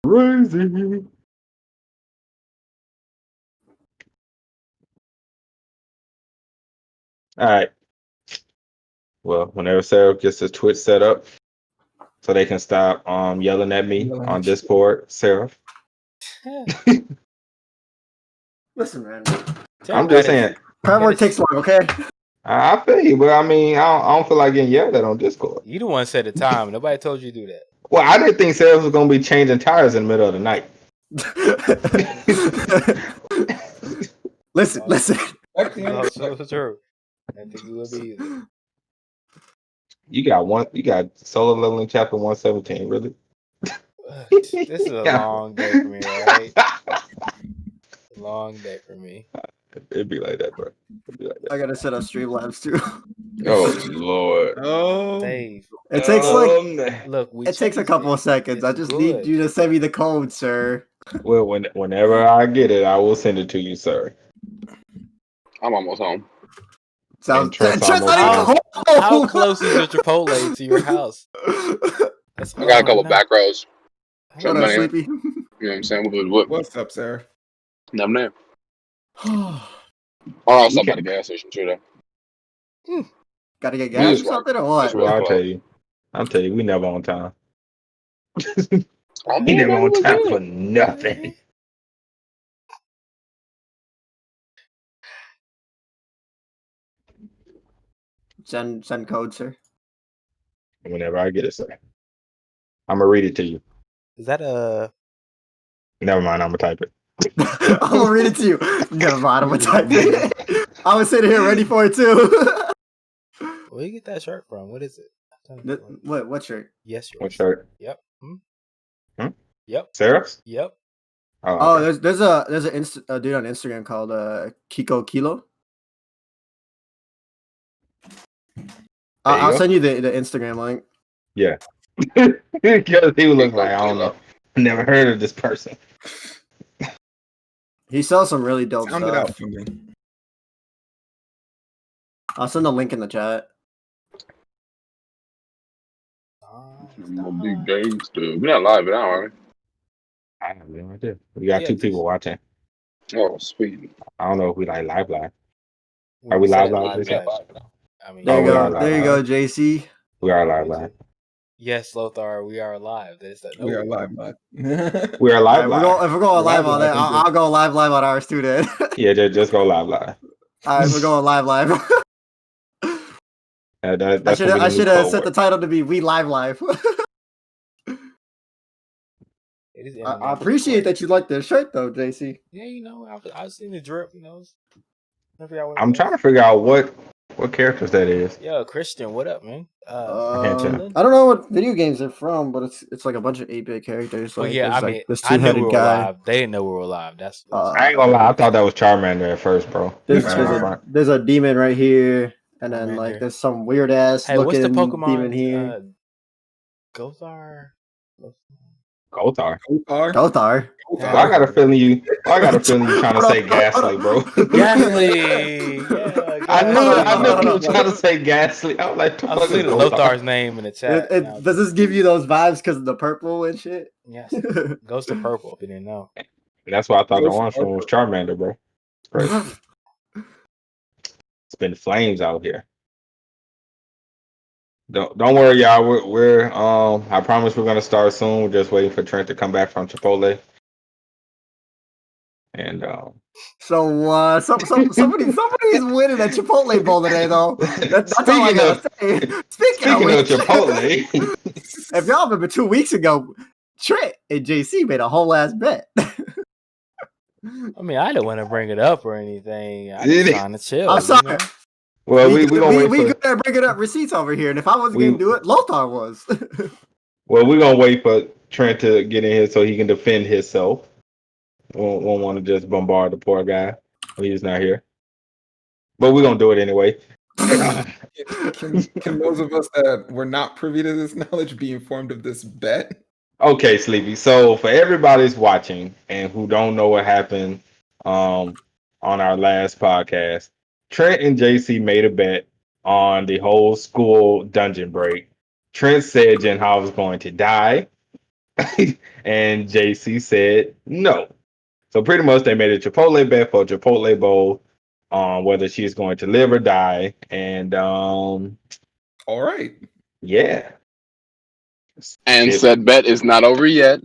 Crazy. All right. Well, whenever Seraph gets his Twitch set up, so they can stop yelling at me on Discord, Seraph. Listen, man. I'm just saying. Prep work takes long, okay? I feel you, but I mean, I don't feel like getting yelled at on Discord. You the one set the time. Nobody told you to do that. Well, I didn't think Seraph was gonna be changing tires in the middle of the night. listen. So true. I think it would be easy. You got solo leveling chapter 117, really? This is a long day for me, right? Long day for me. It'd be like that, bro. I gotta set up Streamlabs too. Oh Lord. Oh, Dave. It takes look. It takes a couple of seconds. I just need you to send me the code, sir. Well, whenever I get it, I will send it to you, sir. I'm almost home. Sounds how close is your Chipotle to your house? I got a couple back rows. What up, Sleepy? You know what I'm saying? What's up, sir? Nothing there. I'll stop by the gas station too, though. Gotta get gas or something or what? Well, I'll tell you, we never on time. We never on time for nothing. Send code, sir. Whenever I get it, sir. I'm gonna read it to you. Is that a? Never mind. I'm gonna type it. I'm gonna read it to you. Never mind. I'm gonna type it. I was sitting here ready for it too. Where you get that shirt from? What is it? What shirt? Yes, what shirt? Yep. Yep. Seraph's? Yep. Oh, okay. there's a dude on Instagram called Kiko Kilo. I'll send you the Instagram link. Yeah. Because he would look like, I don't know. I never heard of this person. He sells some really dope Sound stuff. it out for me. I'll send the link in the chat. I'm a big gangster. We're not live now, are we? I have no idea. We got 2 people watching. Oh, sweet. I don't know if we like live. Are we live? I mean, there you go, JC. We are live. Yes, Lothar, we are live. We are live. We are live. If we're going live on that, I'll go live on ours too then. Yeah, just go live. All right, we're going live. I should have set the title to be "We Live." I appreciate that you like the shirt though, JC. Yeah, you know, I've seen the drip. You know, I'm trying to figure out what characters that is. Yo, Christian, what up, man? I don't know what video games they're from, but it's like a bunch of 8-bit characters. Like, yeah, I mean, this I knew we two-headed were guy. live. They didn't know we were live. That's I ain't gonna lie. I thought that was Charmander at first, bro. There's a demon right here, and then like there's some weird ass looking what's the Pokemon demon here. Gothar. Gothar. I got a feeling you trying to say Ghastly, bro. Ghastly. Yeah, I knew you were trying to say Ghastly. I was like, I've seen Lothar's name in the chat. Does this give you those vibes because of the purple and shit? Yes. Goes to purple if you didn't know. That's why I thought the orange one was Charmander, bro. It's crazy. It's been flames out here. Don't worry, y'all. We're I promise we're gonna start soon. We're just waiting for Trent to come back from Chipotle. And so somebody's winning at Chipotle Bowl today, though. That's all I gotta say. Speaking of Chipotle, if y'all remember 2 weeks ago, Trent and JC made a whole ass bet. I mean, I didn't want to bring it up or anything. I was trying to chill. I'm sorry. You know? Well, we gonna we gonna bring it up receipts over here, and if I wasn't gonna do it, Lothar was. Well, we're gonna wait for Trent to get in here so he can defend himself. Won't want to just bombard the poor guy when he's not here. But we're gonna do it anyway. Can those of us that were not privy to this knowledge be informed of this bet? Okay, Sleepy. So for everybody's watching and who don't know what happened on our last podcast, Trent and JC made a bet on the whole school dungeon break. Trent said Jinha was going to die, And JC said no. So pretty much they made a Chipotle bet for a Chipotle bowl, whether she's going to live or die. And All right. yeah. And Shit. said bet is not over yet.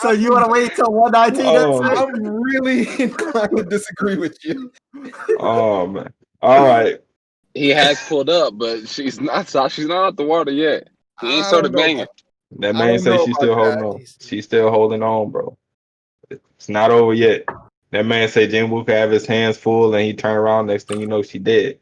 So you want to wait till 119? I'm really inclined to disagree with you. Oh man. All right. He has pulled up, but she's not out the water yet. He ain't started banging. That I man don't say know she's about still that. holding on. She's still holding on, bro. It's not over yet. That man say Jin Woo could have his hands full, and he turn around. Next thing you know, she dead.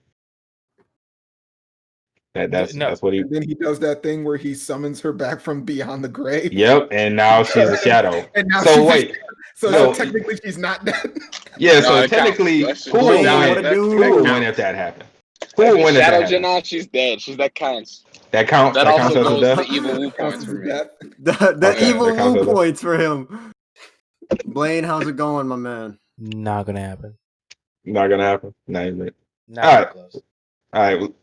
That's what he. And then he does that thing where he summons her back from beyond the grave. Yep, and now she's a shadow. And now So she's wait, so technically she's not dead. yeah. No, So it technically, counts. who will win? That Who will win if that happens? Who will win if Shadow that Jin happens? on, she's dead. That counts. That counts. That That counts also as a goes death. to evil Woo points for me. The Okay, evil that counts Woo as a- points for him. Blaine, how's it going, my man? Not gonna happen. Not gonna happen. Not even. Not All even right. close. All right.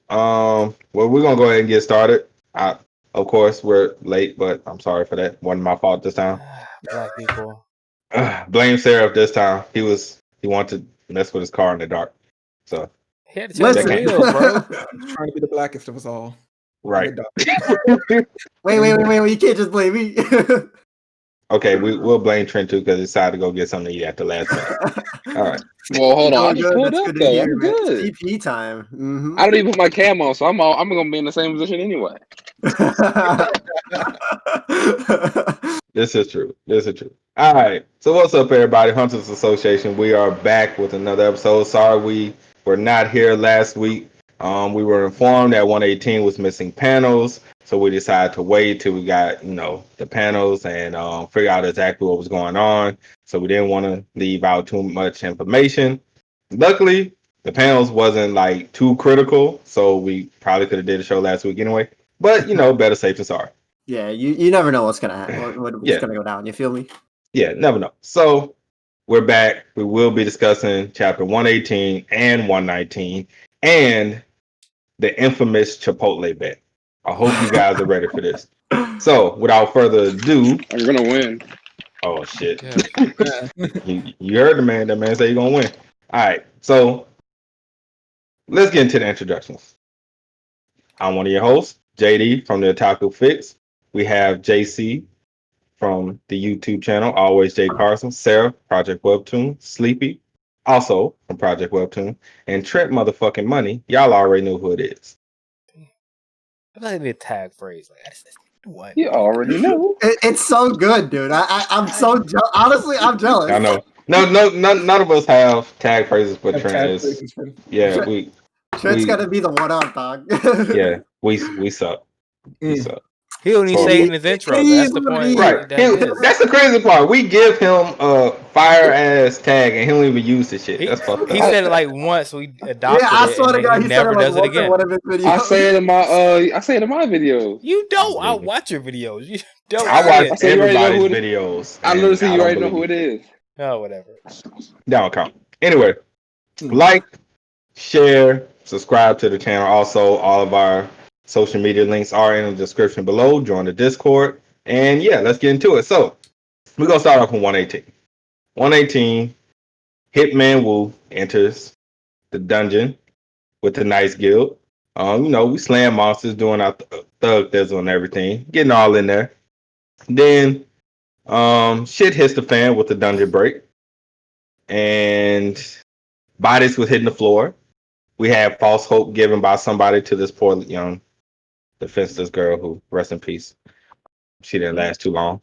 Well, we're gonna go ahead and get started. Of course, we're late, but I'm sorry for that. Wasn't my fault this time. Black people. Blame Seraph this time. He wanted to mess with his car in the dark. So He had to change the Listen. wheels, bro. He's trying to be the blackest of us all. right. Wait, you can't just blame me. Okay, we'll blame Trent too because he decided to go get something to eat at the last minute. All right. Well, hold on. I just Good, pulled that's up good to though. hear, I'm man. good. It's TP time. Mhm. I don't even put my cam on, so I'm gonna be in the same position anyway. This is true. All right. So what's up, everybody? Hunters Association. We are back with another episode. Sorry we were not here last week. We were informed that 118 was missing panels, so we decided to wait till we got the panels and figure out exactly what was going on. So we didn't want to leave out too much information. Luckily, the panels wasn't like too critical, so we probably could have did a show last week anyway. But better safe than sorry. Yeah, you never know what's gonna happen. What's Yeah. gonna go down? You feel me? Yeah, never know. So we're back. We will be discussing chapter 118 and 119 and the infamous Chipotle bet. I hope you guys are ready for this. So without further ado, I'm gonna win. oh shit. Yeah. You heard the man. That man say you're gonna win. All right. So let's get into the introductions. I'm one of your hosts, JD from TheOtakuFix. We have JC from the YouTube channel, alwaysjcarson, Seraph, Project Webtoon, Sleepy, also from Project Webtoon, and Trent motherfucking Money. Y'all already know who it is. I like the tag phrase. Like, that's what? You already know. It's so good, dude. I'm so honestly, I'm jealous. I know. No, none of us have tag phrases, but Have Trent tag is. phrases for- Yeah, Trent's gotta be the one up, dog. yeah, we suck. We suck. He don't even So- say it in his intro. That's the point. Right. That it is. That's the crazy part. We give him a fire ass tag and he don't even use the shit. He, That's fucked he up. said it like once. We adopted Yeah, I it, swear and to God, he he never said it like does it once in again. one of his videos. I say it in my videos. You don't. I believe it. watch your videos. You don't. I say watch it. say you already know everybody's who it videos. I and literally see you don't already know believe who it is. Oh, whatever. That don't count. Anyway, like, share, subscribe to the channel. Also, all of our social media links are in the description below. Join the Discord. And yeah, let's get into it. So, we're going to start off with 118. 118, Hitman Woo enters the dungeon with the Nice Guild. We slam monsters, doing our thug thizzle and everything, getting all in there. Then, shit hits the fan with the dungeon break. And bodies was hitting the floor. We had false hope given by somebody to this poor young defenseless girl who, rest in peace, she didn't last too long.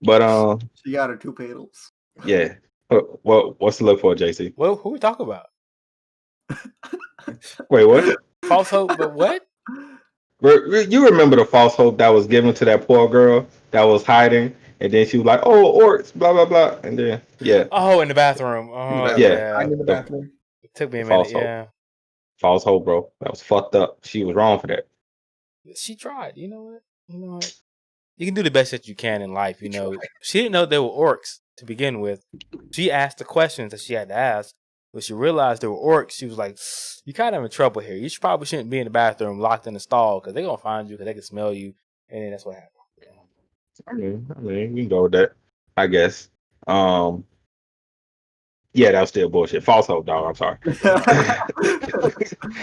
But She got her 2 pedals. yeah. What's to look for, JC? Well, who we talking about? Wait, what? False hope, but what? You remember the false hope that was given to that poor girl that was hiding, and then she was like, "Oh, orcs, blah blah blah," and then yeah, Oh, in the bathroom. Oh, Yeah. yeah. I'm in the bathroom. It took me a False minute. hope. Yeah. false hope, bro. That was fucked up. She was wrong for that. She tried. You know what? You can do the best that you can in life. She didn't know they were orcs to begin with. She asked the questions that she had to ask, When she realized there were orcs, she was like, "You kind of in trouble here. You probably shouldn't be in the bathroom locked in the stall because they're gonna find you because they can smell you." And then that's what happened. I mean, you can go with that, I guess. Yeah, that was still bullshit. False hope, dog. I'm sorry.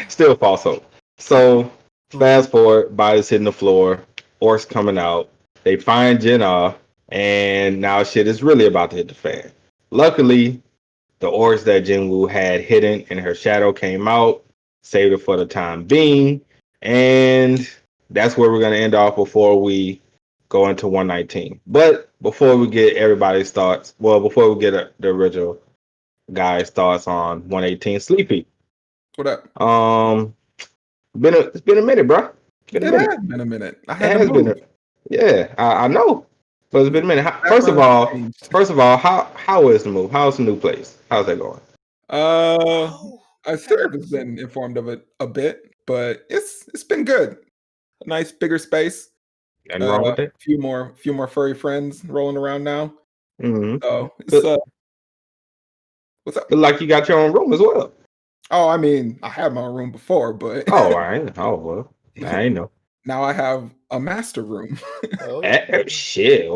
Still false hope. So fast forward, bodies hitting the floor, orcs coming out. They find Jenna, and now shit is really about to hit the fan. Luckily, the orcs that Jinwoo had hidden in her shadow came out, saved her for the time being, and that's where we're gonna end off before we go into 119. But before we get everybody's thoughts, well, before we get the original guys' thoughts on 118, Sleepy. What up? It's been a minute, bro. It has been a minute. I had to move. Yeah, I know. But it's been a minute. First of all, how is the move? How's the new place? How's that going? Seraph has been informed of it a bit, but it's been good. A nice bigger space. Nothing wrong with that? Few more furry friends rolling around now. Mm-hmm. So it's what's up? Look like you got your own room as well. Oh, I mean, I had my own room before, but Oh, I well, I ain't know. now I have a master room. Shit.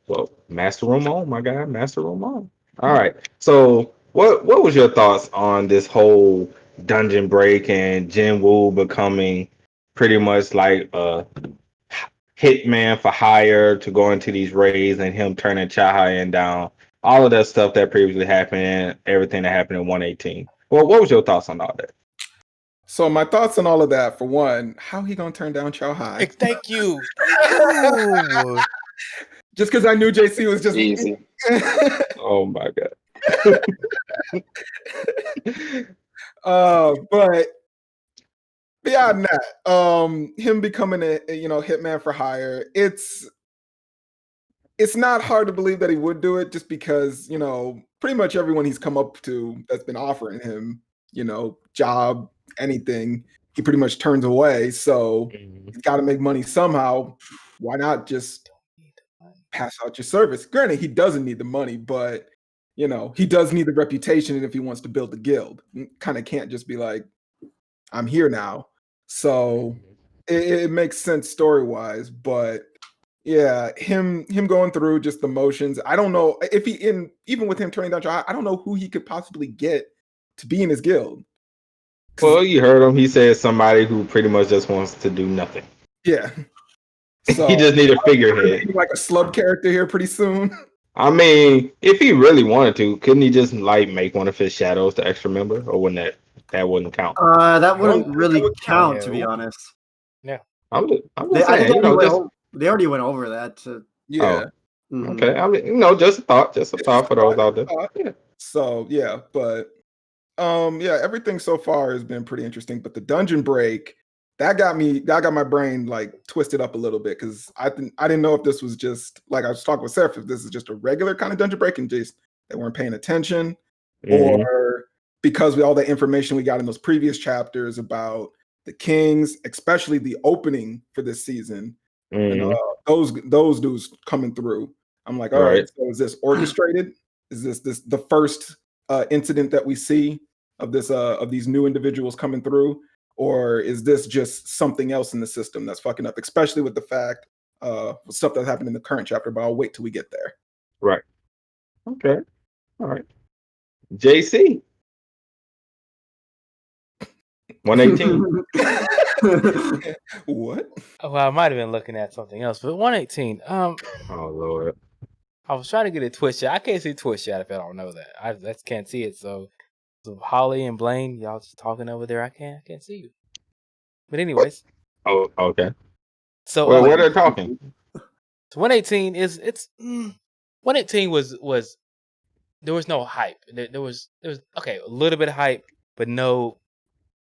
Well, master room on, my guy. Master room on. All right. So, what was your thoughts on this whole dungeon break and Jinwoo becoming pretty much like a hitman for hire to go into these raids and him turning Chahayan down? All of that stuff that previously happened, everything that happened in 118. Well, what was your thoughts on all that? So my thoughts on all of that, for one, how he gonna turn down Chow Hai? Thank you. Just because I knew JC was just Easy. Oh my god. But beyond that, him becoming a hitman for hire, it's not hard to believe that he would do it, just because pretty much everyone he's come up to that's been offering him job, anything, he pretty much turns away. So he's got to make money somehow. Why not just pass out your service? Granted, he doesn't need the money, but he does need the reputation, and if he wants to build a guild, kind of can't just be like, I'm here now. So it makes sense story-wise, but yeah, him going through just the motions. I don't know if even with him turning down, I don't know who he could possibly get to be in his guild. Well, you heard him. He said somebody who pretty much just wants to do nothing. Yeah. So he just need a figurehead. Like a slub character here pretty soon. I mean, if he really wanted to, couldn't he just like make one of his shadows the extra member, or wouldn't that wouldn't count? That wouldn't really count, to be honest. Yeah. I'm just saying, they already went over that. Yeah. Oh. Mm-hmm. Okay. I mean, just a thought for those out there. Yeah. So yeah, but yeah, everything so far has been pretty interesting. But the dungeon break, that got my brain like twisted up a little bit, because I didn't know if this was just, like I was talking with Seraph, if this is just a regular kind of dungeon break and just they weren't paying attention, or because with all the information we got in those previous chapters about the kings, especially the opening for this season, and those dudes coming through. I'm like, all right, so is this orchestrated? Is this the first incident that we see of this of these new individuals coming through? Or is this just something else in the system that's fucking up, especially with the fact stuff that happened in the current chapter, but I'll wait till we get there. Right. Okay. All right. JC. 118. What? Well, I might have been looking at something else, but 118. Oh Lord. I was trying to get a Twitch chat. I can't see Twitch chat if I don't know that. I just can't see it. So Holly and Blaine, y'all just talking over there. I can't see you. But anyways. Oh, okay. So what are they talking? So 118 118 was there was no hype. There was okay, a little bit of hype, but no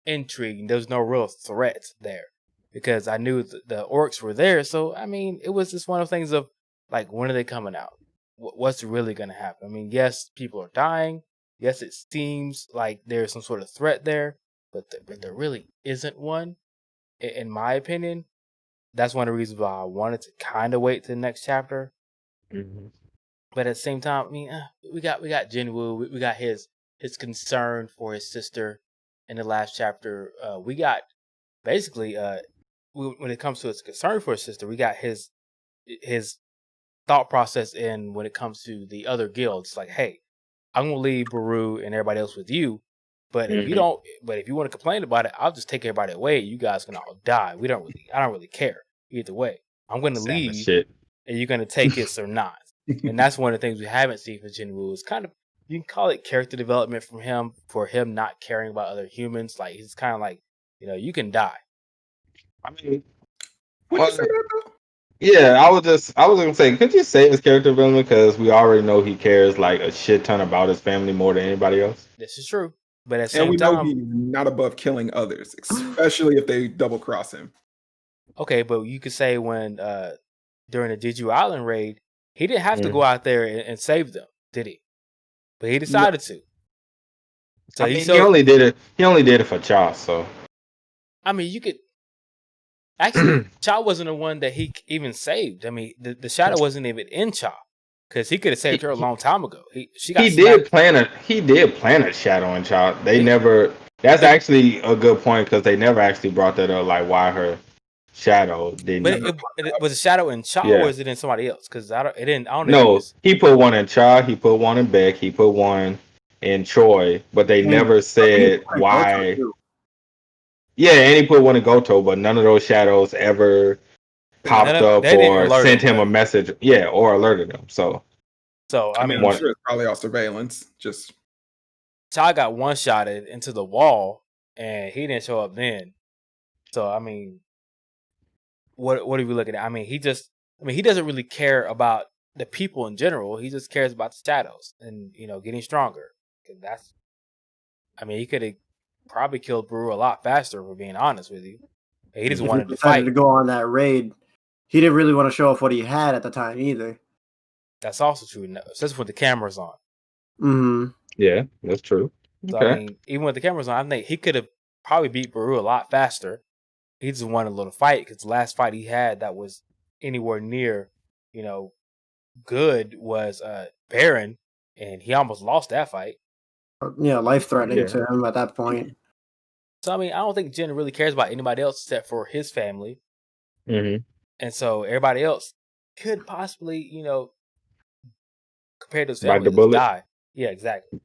intrigue. There was no real threat there, because I knew the orcs were there. So I mean, it was just one of the things of like, when are they coming out? What's really going to happen? I mean, yes, people are dying. Yes, it seems like there's some sort of threat there, but there really isn't one, in my opinion. That's one of the reasons why I wanted to kind of wait to the next chapter. Mm-hmm. But at the same time, I mean, we got Jinwoo, we got his his concern for his sister in the last chapter. We got basically when it comes to his concern for his sister, we got his thought process in when it comes to the other guilds. Like, hey, I'm gonna leave Baru and everybody else with you, but if you don't, but if you want to complain about it, I'll just take everybody away. You guys can all die. I don't really care either way. I'm gonna leave, shit. and you're gonna take us or not. And that's one of the things we haven't seen from Jinwoo. It's kind of, you can call it character development from him, for him not caring about other humans. Like, he's kind of like, you can die. I mean, Would you say that though? yeah, I was gonna say, could you say his character development, because we already know he cares like a shit ton about his family more than anybody else. This is true, but at the And same we know time, he's not above killing others, especially if they double cross him. okay, but you could say when during the Jeju Island raid, he didn't have to go out there and save them, did he? But he decided to. So I mean, he only did it for Cha. So I mean, you could actually, Cha wasn't the one that he even saved. I mean, the shadow wasn't even in Cha, because he could have saved her a long time ago. He did plant a shadow in Cha. They never. That's actually a good point, because they never actually brought that up. Like, why her shadow didn't. But it was a shadow in Cha, or was it in somebody else? Because I don't know. No, he put one in Cha. He put one in Beck. He put one in Choi. But they never said why. Yeah, and he put one in Goto, but none of those shadows ever popped up or sent him a message. Yeah, or alerted him. So I mean, I'm sure it's probably off surveillance. Just Cha got one shot into the wall, and he didn't show up then. So I mean, what are we looking at? I mean, he doesn't really care about the people in general. He just cares about the shadows and getting stronger. He could have probably killed Brewer a lot faster, if we're being honest with you. He just wanted to fight. To go on that raid. He didn't really want to show off what he had at the time either. That's also true. Especially with the cameras on. Mm-hmm. Yeah, that's true. So, I mean, even with the cameras on, I think he could have probably beat Baru a lot faster. He just wanted a little fight, because the last fight he had that was anywhere near, good was Baron, and he almost lost that fight. Yeah, life-threatening to him at that point. So, I mean, I don't think Jin really cares about anybody else except for his family. Mm-hmm. And so everybody else could possibly, compared to his family, just die. Yeah, exactly.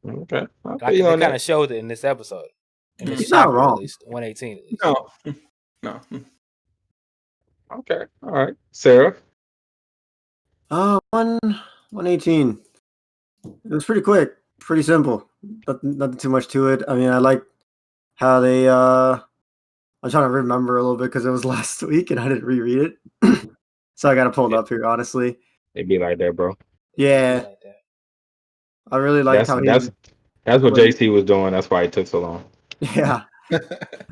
Okay. They kind of showed it in this episode. In this He's not wrong. At least 118 at least. No. Okay. All right. Sarah? 118. It was pretty quick. Pretty simple. Nothing too much to it. I mean, I like how they I'm trying to remember a little bit, because it was last week and I didn't reread it. So I got to pull it up here, honestly. It'd be like that, bro. Yeah. I really liked how that's what JC was doing. That's why it took so long. Yeah.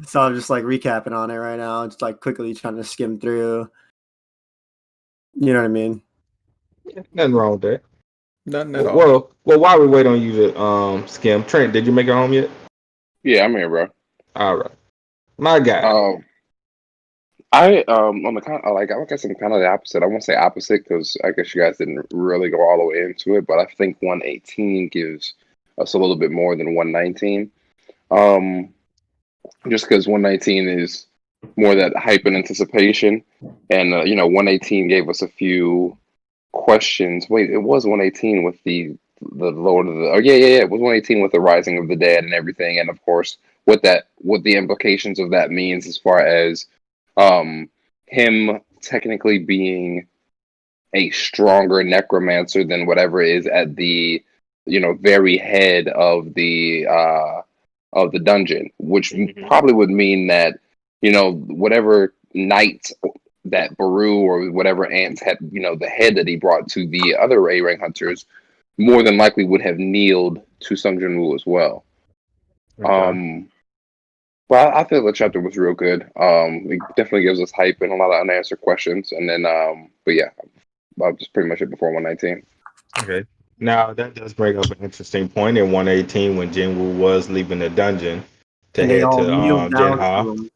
So I'm just like recapping on it right now. Just like quickly trying to skim through. You know what I mean? Yeah, nothing wrong with that. Nothing at all. Well, while we wait on you to skim, Trent, did you make it home yet? Yeah, I'm here, bro. All right, my guy. I guess I'm kind of the opposite. I won't say opposite, because I guess you guys didn't really go all the way into it, but I think 118 gives us a little bit more than 119. Just because 119 is more that hype and anticipation, and 118 gave us a few questions. Wait, it was 118 with the Lord of the. Oh yeah. It was 118 with the Rising of the Dead and everything, and of course what the implications of that means as far as him technically being a stronger necromancer than whatever is at the very head of the dungeon, which probably would mean that whatever knight that Baru or whatever ants had, the head that he brought to the other A-rank hunters, more than likely would have kneeled to Sung Jin-woo as well. Okay. Well, I feel the chapter was real good. It definitely gives us hype and a lot of unanswered questions. And then, but yeah, just pretty much it before 119. Okay. Now that does bring up an interesting point in 118 when Jinwoo was leaving the dungeon to head to Jinha.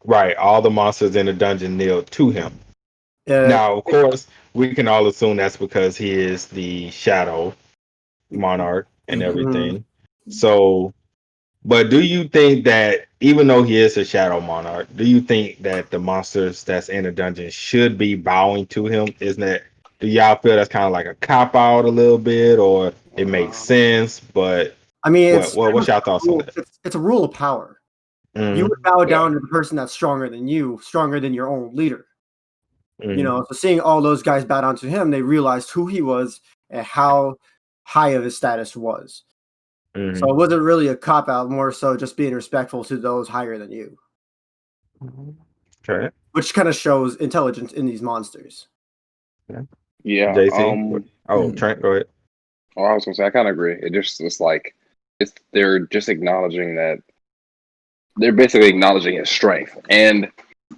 Right, all the monsters in the dungeon kneeled to him. Now, of course, we can all assume that's because he is the shadow monarch and everything. So, but do you think that even though he is a shadow monarch, do you think that the monsters that's in the dungeon should be bowing to him? Isn't that? Do y'all feel that's kind of like a cop out a little bit, or it makes sense? But I mean, what's your thoughts on that? It's a rule of power. Mhm. You would bow down to the person that's stronger than you, stronger than your own leader. Mhm. You know, so seeing all those guys bow down to him, they realized who he was and how high of his status was. Mhm. So it wasn't really a cop out, more so just being respectful to those higher than you, Okay. which kind of shows intelligence in these monsters. Yeah. JC. Trent, go ahead. Oh, I was gonna say I kind of agree. It's like they're just acknowledging that they're basically acknowledging his strength, and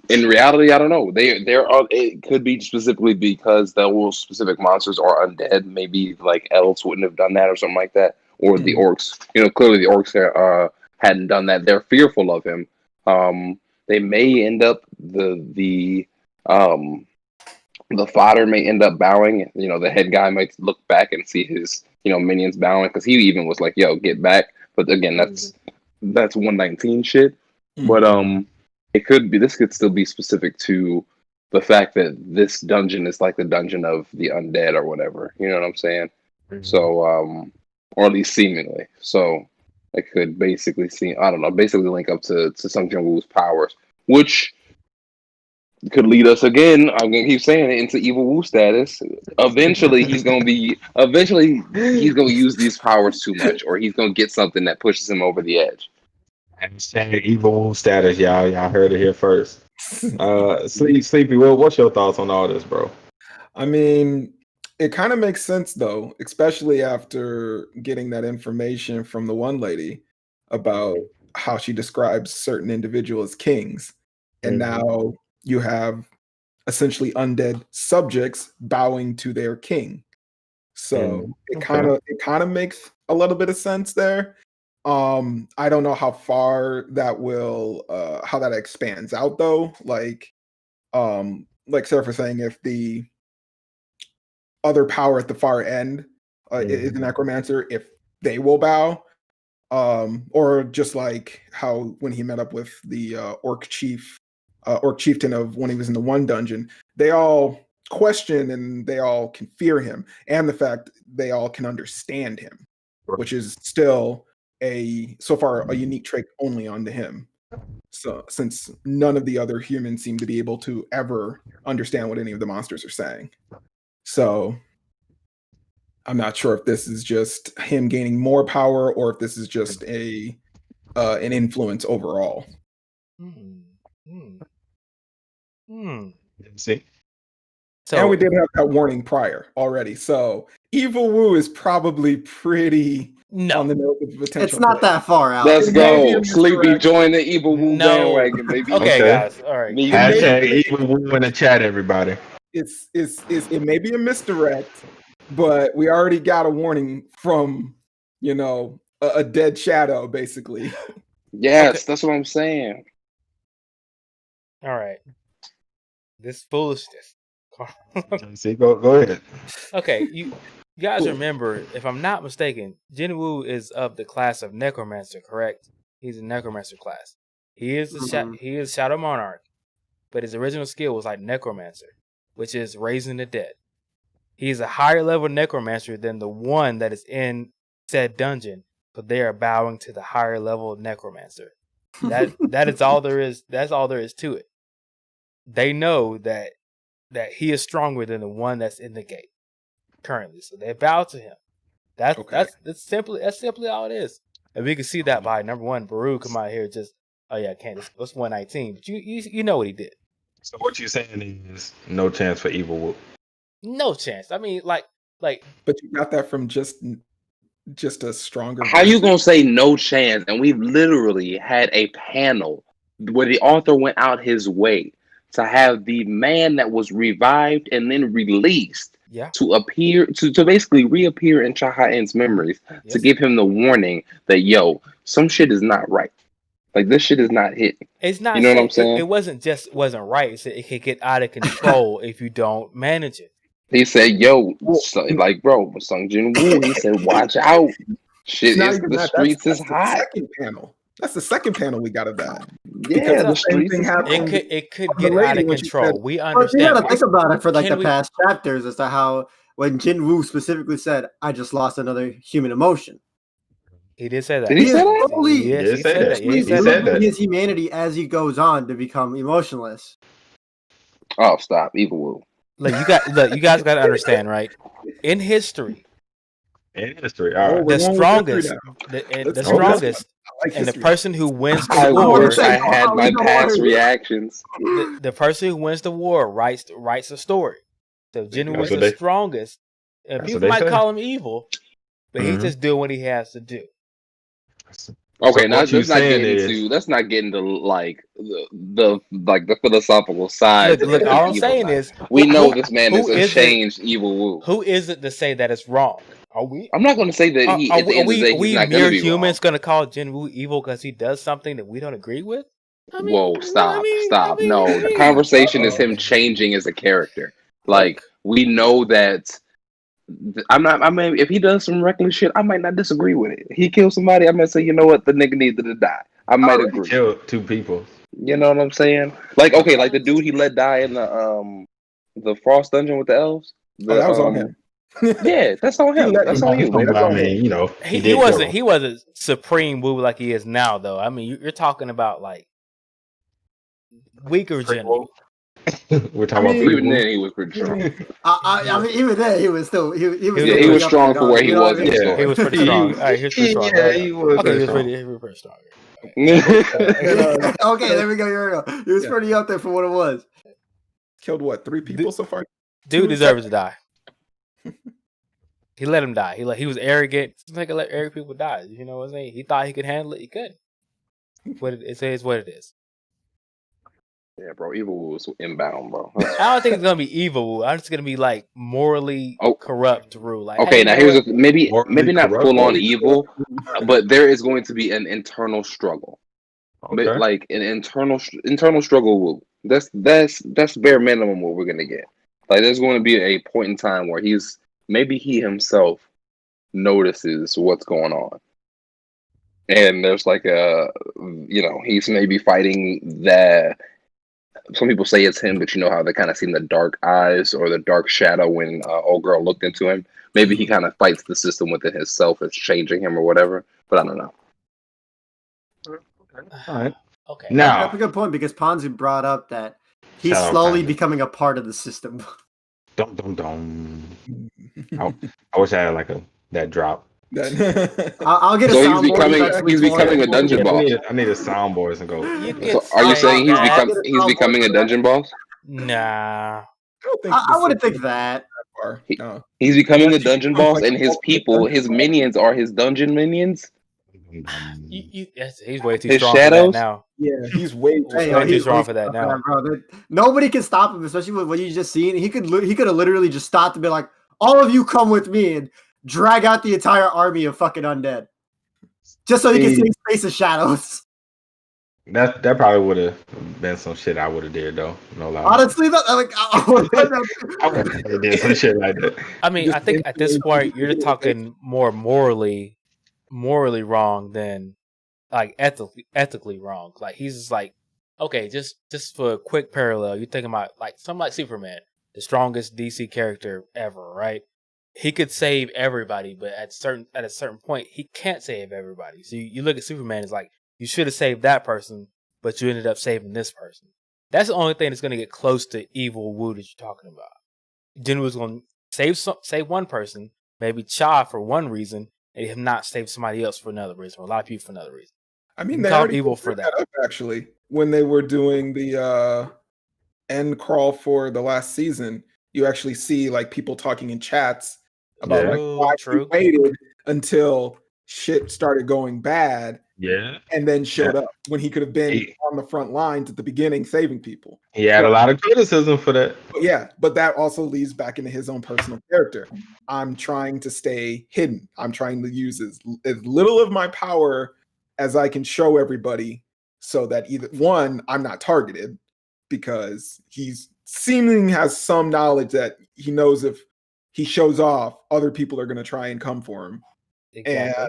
in reality, I don't know. There are, it could be specifically because those specific monsters are undead. Maybe like elves wouldn't have done that or something like that, or the orcs. You know, clearly the orcs hadn't done that. They're fearful of him. They may end up the fodder may end up bowing. You know, the head guy might look back and see his minions bowing because he even was like, "Yo, get back." But again, that's 119 shit. But this could still be specific to the fact that this dungeon is like the dungeon of the undead or whatever. You know what I'm saying? So, or at least seemingly. So it could basically basically link up to Sung Jin Woo's powers, which could lead us again. I'm gonna keep saying it, into Evil Woo status. Eventually he's gonna use these powers too much, or he's gonna get something that pushes him over the edge. Hashtag Evil Woo status, y'all. Y'all heard it here first. Sleepy, what's your thoughts on all this, bro? I mean, it kind of makes sense though, especially after getting that information from the one lady about how she describes certain individuals as kings. And now you have essentially undead subjects bowing to their king. So it kind of makes a little bit of sense there. I don't know how far that will how that expands out though. Like Seraph was saying, if the other power at the far end is a necromancer, if they will bow, or just like how when he met up with the orc chieftain of when he was in the one dungeon, they all question and they all can fear him, and the fact they all can understand him, which is still so far a unique trait only onto him. So since none of the other humans seem to be able to ever understand what any of the monsters are saying. So I'm not sure if this is just him gaining more power or if this is just an influence overall. See? And we did have that warning prior already. So Evil Woo is probably pretty on the note of potential. It's not that far out. Let's go. Sleepy, join the Evil Woo bandwagon, baby. Okay, guys. All right. Hashtag Evil Woo in the chat, everybody. It may be a misdirect, but we already got a warning from a dead shadow, basically. Yes, that's what I'm saying. All right. This foolishness. See, go ahead. Okay, you guys remember, if I'm not mistaken, Jin Woo is of the class of Necromancer, correct? He's a Necromancer class. He is he is Shadow Monarch, but his original skill was like Necromancer, which is raising the dead. He's a higher level Necromancer than the one that is in said dungeon, so they are bowing to the higher level Necromancer. That is all there is. That's all there is to it. They know that he is stronger than the one that's in the gate currently, so they bow to him. That's simply all it is. And we can see that by number one, Baru come out here just can't. It's 119, but you know what he did. So what you're saying is no chance for Evil Woo. No chance. I mean, like. But you got that from just a stronger. How you gonna say no chance? And we've literally had a panel where the author went out his way to have the man that was revived and then released to appear to basically reappear in Chahain's memories to give him the warning that some shit is not right. Like this shit is not hitting. It's not. You know what I'm saying? It wasn't right. It's it could get out of control if you don't manage it. He said, bro, Sung Jin Woo, he said, watch out. Shit, not it's even the that. streets is That's hot. the second panel. That's the second panel we got of that. Yeah, Because the the same streets thing is hot. happened. It could On the get out lady of when she control. said- We But you understand. gotta think about it for like Can the we- past chapters as to how when Jin Woo specifically said, "I just lost another human emotion." He did say that. Did he He say is that? slowly, He Yes, did he say said that. that. Yeah, he He said said that. that. his humanity as he goes on to become emotionless. Oh, stop, Evil Woo. Look, you guys got to understand, right? In history, In history. All right. we're the going with history strongest, now. the Let's go with strongest, I like and the history. person who wins the I war, wish I Oh, had my no past worries. reactions. the person who wins the war writes the story. So Jin Woo That's is what the they- strongest, and that's people what they might say. call him evil, but he's Mhm. just doing what he has to do. Okay, So now what you let's not get saying into is- let's not get into like the philosophical side. Look, of all I'm evil saying now. is, we know who- this man who is a is it- changed Evil Woo. Who is it to say that it's wrong? Are we? I'm not going to say that he at the end of the day he's not going mere to be humans going to call Jin Woo evil because he does something that we don't agree with? I mean, Whoa, stop, stop. No, I the mean- conversation is him changing as a character. Like, we know that I mean, if he does some reckless shit, I might not disagree with it. He kills somebody, I might say, you know what, the nigga needed to die. I might agree. Killed 2 people. You know what I'm saying? Like, okay, like the dude he let die in the Frost dungeon with the elves. Oh, that was on him. Yeah, that's on him. That's on you, man. That's on him. You know, He did kill him. wasn't supreme Woo like he is now, though. I mean, you're talking about like weaker Jin Woo. We're talking about Even people. then, he was pretty strong. I mean, even then, he was still he was. Yeah, still he pretty was up strong there, for where dog, he you know was what I in mean? the story. He was pretty strong. All right, he was pretty strong. Yeah, he was Okay, he was pretty pretty strong. Okay, there we go. Here we go. He was pretty up there for what it was. Killed what? 3 people so far? Dude deserves to die. He let him die. He was arrogant. Sometimes let arrogant people die. You know what I'm saying? He thought he could handle it. He couldn't. What it is what it is. Yeah, bro, Evil Woo was inbound, bro. I don't think it's gonna be evil. I'm just gonna be like morally corrupt rule. Like, Okay, hey, now you know here's what? maybe Morally not corrupt, full on morally evil, but there is going to be an internal struggle. Okay. But like an internal struggle Woo. That's bare minimum what we're gonna get. Like there's going to be a point in time where maybe he himself notices what's going on. And there's like he's maybe fighting some people say it's him, but you know how they kind of seen the dark eyes or the dark shadow when old girl looked into him. Maybe he kind of fights the system within himself. It's changing him or whatever. But I don't know. All right. Okay. Now, That's a good point because Ponzi brought up that he's Shout out slowly Ponzi. becoming a part of the system. dum. I wish I had like that drop. I'll get a So soundboard. he's becoming a dungeon boss. I need a soundboard and go. You So could are you say saying that. he's becoming a dungeon boss? Nah. I wouldn't think that. Far. No. He's becoming a dungeon boss, and his people, his minions, are his dungeon minions. He's way too His strong shadows? for that now. Yeah, he's way too Hey, strong. he's wrong for that strong now. bro. Nobody can stop him, especially with what you just seen. He could have literally just stopped and be like, "All of you come with me," and drag out the entire army of fucking undead, just so he can see Space of Shadows. That probably would have been some shit I would have did though. No lie. Honestly, I would have did some shit like that. I mean, I think at this point you're talking more morally wrong than like ethically wrong. Like he's just like, okay, just for a quick parallel, you're thinking about like something like Superman, the strongest DC character ever, right? He could save everybody, but at a certain point, he can't save everybody. So you look at Superman, it's like you should have saved that person, but you ended up saving this person. That's the only thing that's going to get close to evil Woo that you're talking about. Jin Woo's going to save one person, maybe Cha for one reason, and him not save somebody else for another reason, or a lot of people for another reason. I mean, You they call already evil for cleared that. up actually when they were doing the end crawl for the last season. You actually see like people talking in chats about Yeah. like why he waited until shit started going bad. Yeah. And then showed up when he could have been on the front lines at the beginning saving people. He had a lot of criticism for that. But that also leads back into his own personal character. I'm trying to stay hidden. I'm trying to use as little of my power as I can show everybody so that either one, I'm not targeted because he's seeming has some knowledge that he knows if he shows off, other people are going to try and come for him. Exactly.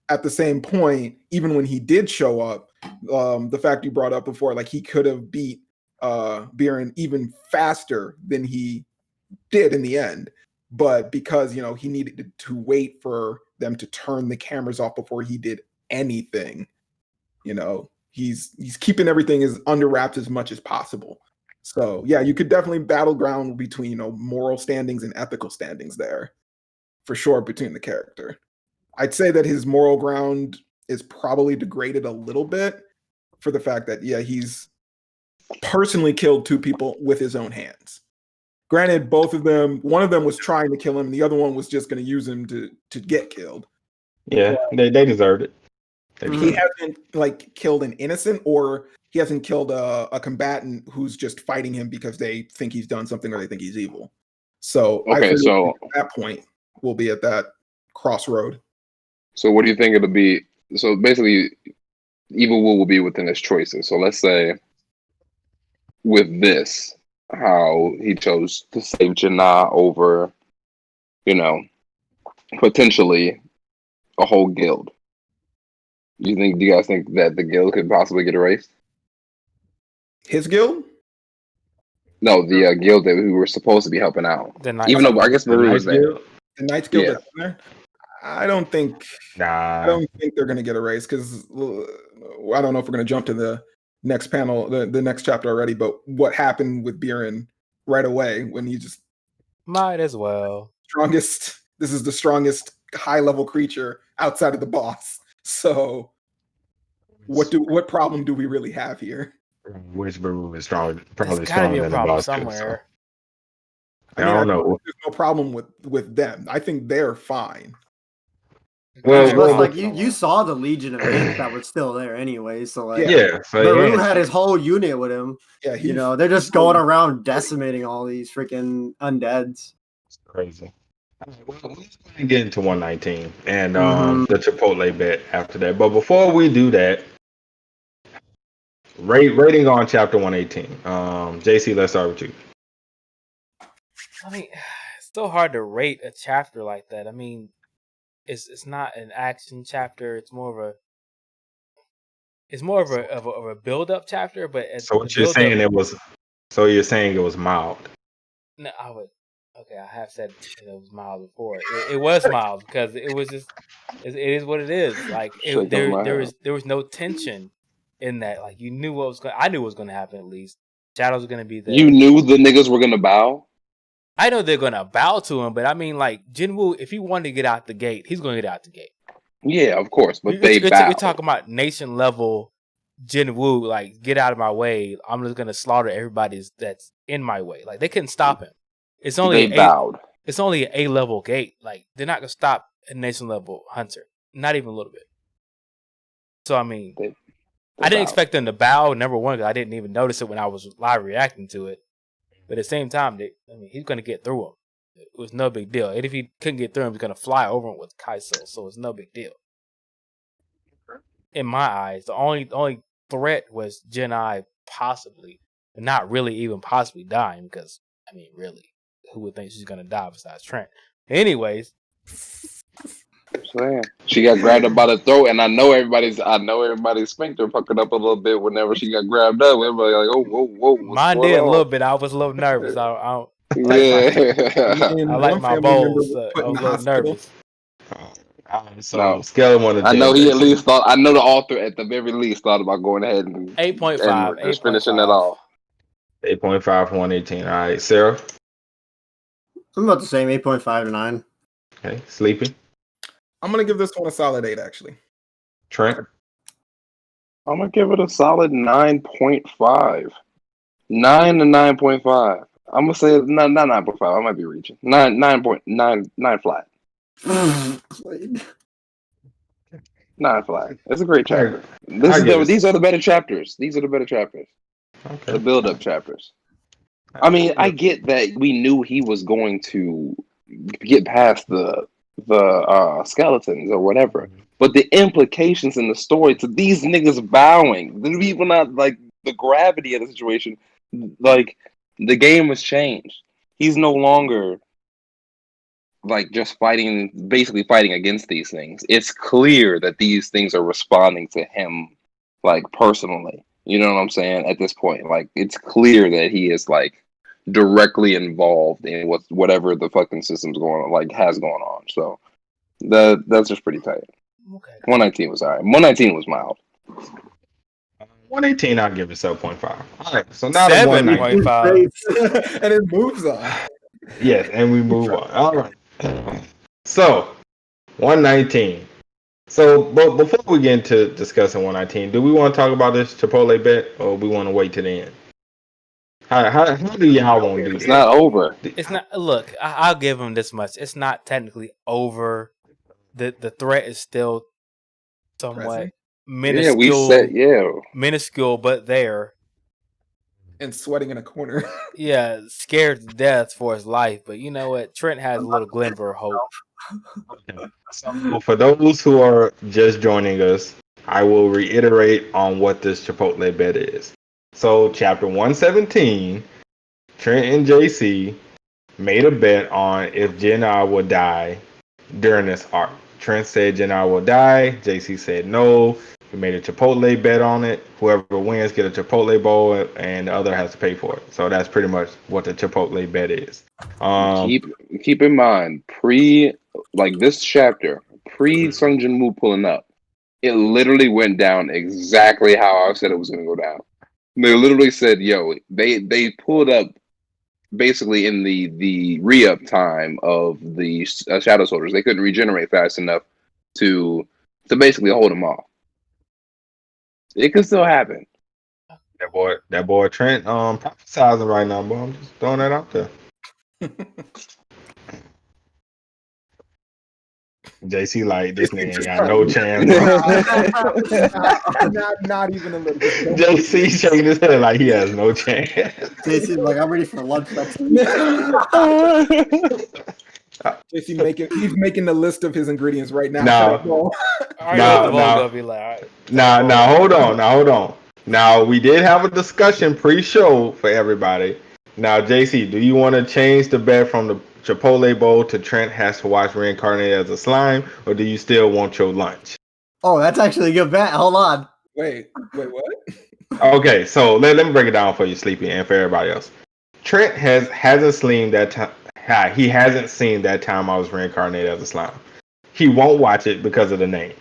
at the same point, even when he did show up, the fact you brought up before, like he could have beat Biren even faster than he did in the end. But because, you know, he needed to wait for them to turn the cameras off before he did anything, you know, he's keeping everything as under wraps as much as possible. So yeah, you could definitely battleground between, you know, moral standings and ethical standings there, for sure, between the character. I'd say that his moral ground is probably degraded a little bit for the fact that, yeah, he's personally killed 2 people with his own hands. Granted, both of them, one of them was trying to kill him, the other one was just going to use him to get killed. Yeah, they deserved it. He hasn't like killed an innocent, or he hasn't killed a combatant who's just fighting him because they think he's done something or they think he's evil. So Okay, so at that point, we'll be at that crossroad. So what do you think it'll be? So basically, Evil Will be within his choices. So let's say with this, how he chose to save Janna over, you know, potentially a whole guild. Do you guys think that the guild could possibly get erased? His guild? No, the guild that we were supposed to be helping out. Even though I guess Maru was there. The Knights Guild Yeah. that's in there? I don't think they're going to get erased, because I don't know if we're going to jump to the next panel, the next chapter already, but what happened with Biren right away when he just Might as well. this is the strongest high level creature outside of the boss. So what problem do we really have here? Which Baru is strong, probably There's gotta be stronger a than the problem boss. somewhere. I don't know. There's no problem with them. I think they're fine. Well, Plus, well, like you saw the Legion of Eight that was still there anyway. So like, Yeah, so Baru yeah, had his whole unit with him. Yeah, You know, they're just going around decimating all these freaking undeads. it's crazy. All right, well, let's go ahead and get into 119 and Mhm. the Chipotle bet after that. But before we do that, rating on chapter 118. JC, let's start with you. I mean, it's still hard to rate a chapter like that. I mean, it's not an action chapter. It's more of a build up chapter. But So what you're saying you're saying it was mild. No, okay, I have said it was mild before. It was mild because it was just it is what it is. Like there was no tension in that. Like you knew what was going. I knew what was going to happen at least. Shadows were going to be there. You knew the niggas were gonna bow? I know they're going to bow to him, but I mean, like Jinwoo, if he wanted to get out the gate, he's going to get out the gate. Yeah, of course, but You're bowed. talking about nation level Jinwoo, like get out of my way. I'm just going to slaughter everybody that's in my way. Like they couldn't stop him. It's only bowed. It's only an A-level gate. Like they're not gonna stop a nation level hunter. Not even a little bit. So I mean, I didn't expect them to bow. Number one, because I didn't even notice it when I was live reacting to it. But at the same time, he's gonna get through him. It was no big deal. And if he couldn't get through him, he's gonna fly over him with Kaiso. So it's no big deal. In my eyes, the only threat was Jinai possibly, but not really even possibly dying. Because I mean, really. Who would think she's gonna die besides Trent? Anyways, she got grabbed up by the throat, and I know everybody's sphincter puckered up a little bit whenever she got grabbed up. Everybody like, oh, whoa. Mine did a little bit. I was a little nervous. I like my bowls. I was a little nervous. So scale of 1 to 10. I know he at least thought. I know the author at the very least thought about going ahead and 8.5. just finishing it off. 8.5 for 118. All right, Sarah. I'm about the same, 8.5 to 9. Okay, Sleepy. I'm gonna give this one a solid 8, actually. Trent. I'm gonna give it a solid 9.5. 9 to 9.5. I'm gonna say not 9.5. I might be reaching 9.9 flat. 9 flat. It's a great chapter. These are the better chapters. Okay. The build-up chapters. I mean, I get that we knew he was going to get past the skeletons or whatever, but the implications in the story to these niggas bowing, even not like the gravity of the situation, like the game was changed. He's no longer like just basically fighting against these things. It's clear that these things are responding to him, like personally. You know what I'm saying? At this point, like it's clear that he is like directly involved in whatever the fucking system's going on, like has going on. So that's just pretty tight. Okay. 119 was alright. 119 was mild. 118, I'll give it 7.5. All right, so now the 7.5. And it moves on. Yes, and we move on. All right. So, 119. So, but before we get into discussing 119, do we want to talk about this Chipotle bet, or we want to wait to the end? How do y'all want to do this? It's not over. It's not. Look, I'll give him this much. It's not technically over. The threat is still somewhat minuscule. Minuscule, but there. And sweating in a corner. Yeah, scared to death for his life. But you know what? Trent has a little glimmer of hope. So for those who are just joining us, I will reiterate on what this Chipotle bet is. So chapter 117, Trent and JC made a bet on if Jenna would die during this arc. Trent said Jenna will die. JC said no. We made a Chipotle bet on it. Whoever wins get a Chipotle bowl, and the other has to pay for it. So that's pretty much what the Chipotle bet is. Keep in mind, this chapter, Sung Jin Woo pulling up, it literally went down exactly how I said it was going to go down. They literally said, "Yo," they pulled up basically in the re-up time of the Shadow Soldiers. They couldn't regenerate fast enough to basically hold them off. It could still happen. That boy Trent prophesizing right now, boy. I'm just throwing that out there. JC like this nigga ain't got no chance. not even a little. JC shaking his head like he has no chance. JC's like, I'm ready for lunch next week. JC he's making the list of his ingredients right now. Now hold on. Now we did have a discussion pre-show for everybody. Now JC, do you want to change the bet from the Chipotle bowl to Trent has to watch reincarnated as a slime, or do you still want your lunch? Oh, that's actually a good bet. Hold on. Wait, what? Okay, so let me break it down for you, Sleepy, and for everybody else. Trent hasn't seen that time. He hasn't seen that time I was reincarnated as a slime. He won't watch it because of the name.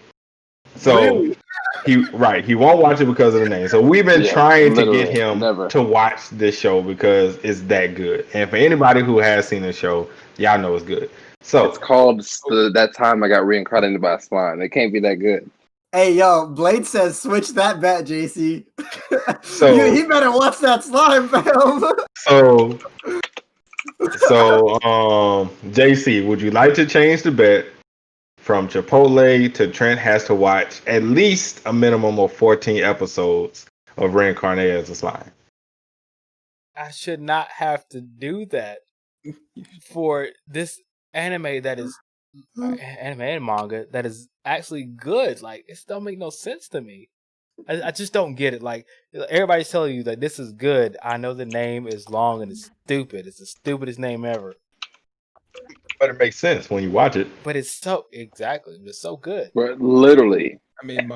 So really? he won't watch it because of the name. So we've been trying to get him never to watch this show because it's that good. And for anybody who has seen the show, y'all know it's good. So it's called That Time I Got Reincarnated by a Slime. It can't be that good. Hey, yo, Blade says switch that bet, JC. So he better watch that slime, fam. So JC, would you like to change the bet from Chipotle to Trent has to watch at least a minimum of 14 episodes of Reincarnated as a Slime? I should not have to do that for this anime that is anime and manga that is actually good. Like, it don't make no sense to me. I just don't get it. Like, everybody's telling you that this is good. I know the name is long and it's stupid. It's the stupidest name ever. But it makes sense when you watch it. But it's so good. But literally, I mean,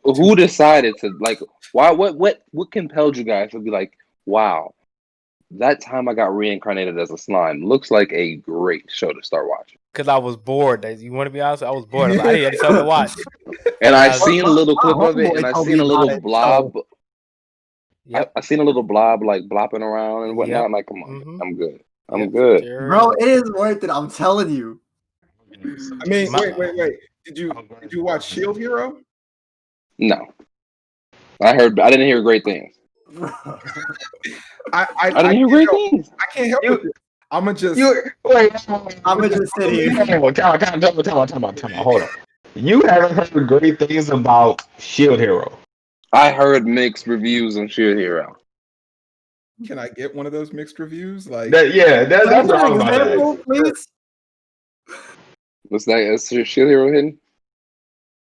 who decided to why? What compelled you guys to be like, wow, That Time I Got Reincarnated as a Slime looks like a great show to start watching? Because I was bored. You want to be honest? I was bored. I didn't something to watch. And I seen a little clip of it, and I seen a little blob. Yep. I seen a little blob blopping around and whatnot. I'm like, come on, I'm good. I'm good. Sure. Bro, it is worth it. I'm telling you. I mean, wait. Did you watch Shield Hero? No. I didn't hear great things. I didn't hear great things. I can't help it. I'ma just sit here. Time out. Hold on. You haven't heard great things about Shield Hero. I heard mixed reviews on Shield Hero. Can I get one of those mixed reviews? That's what I'm about, please. What's that? Is Shield Hero hidden?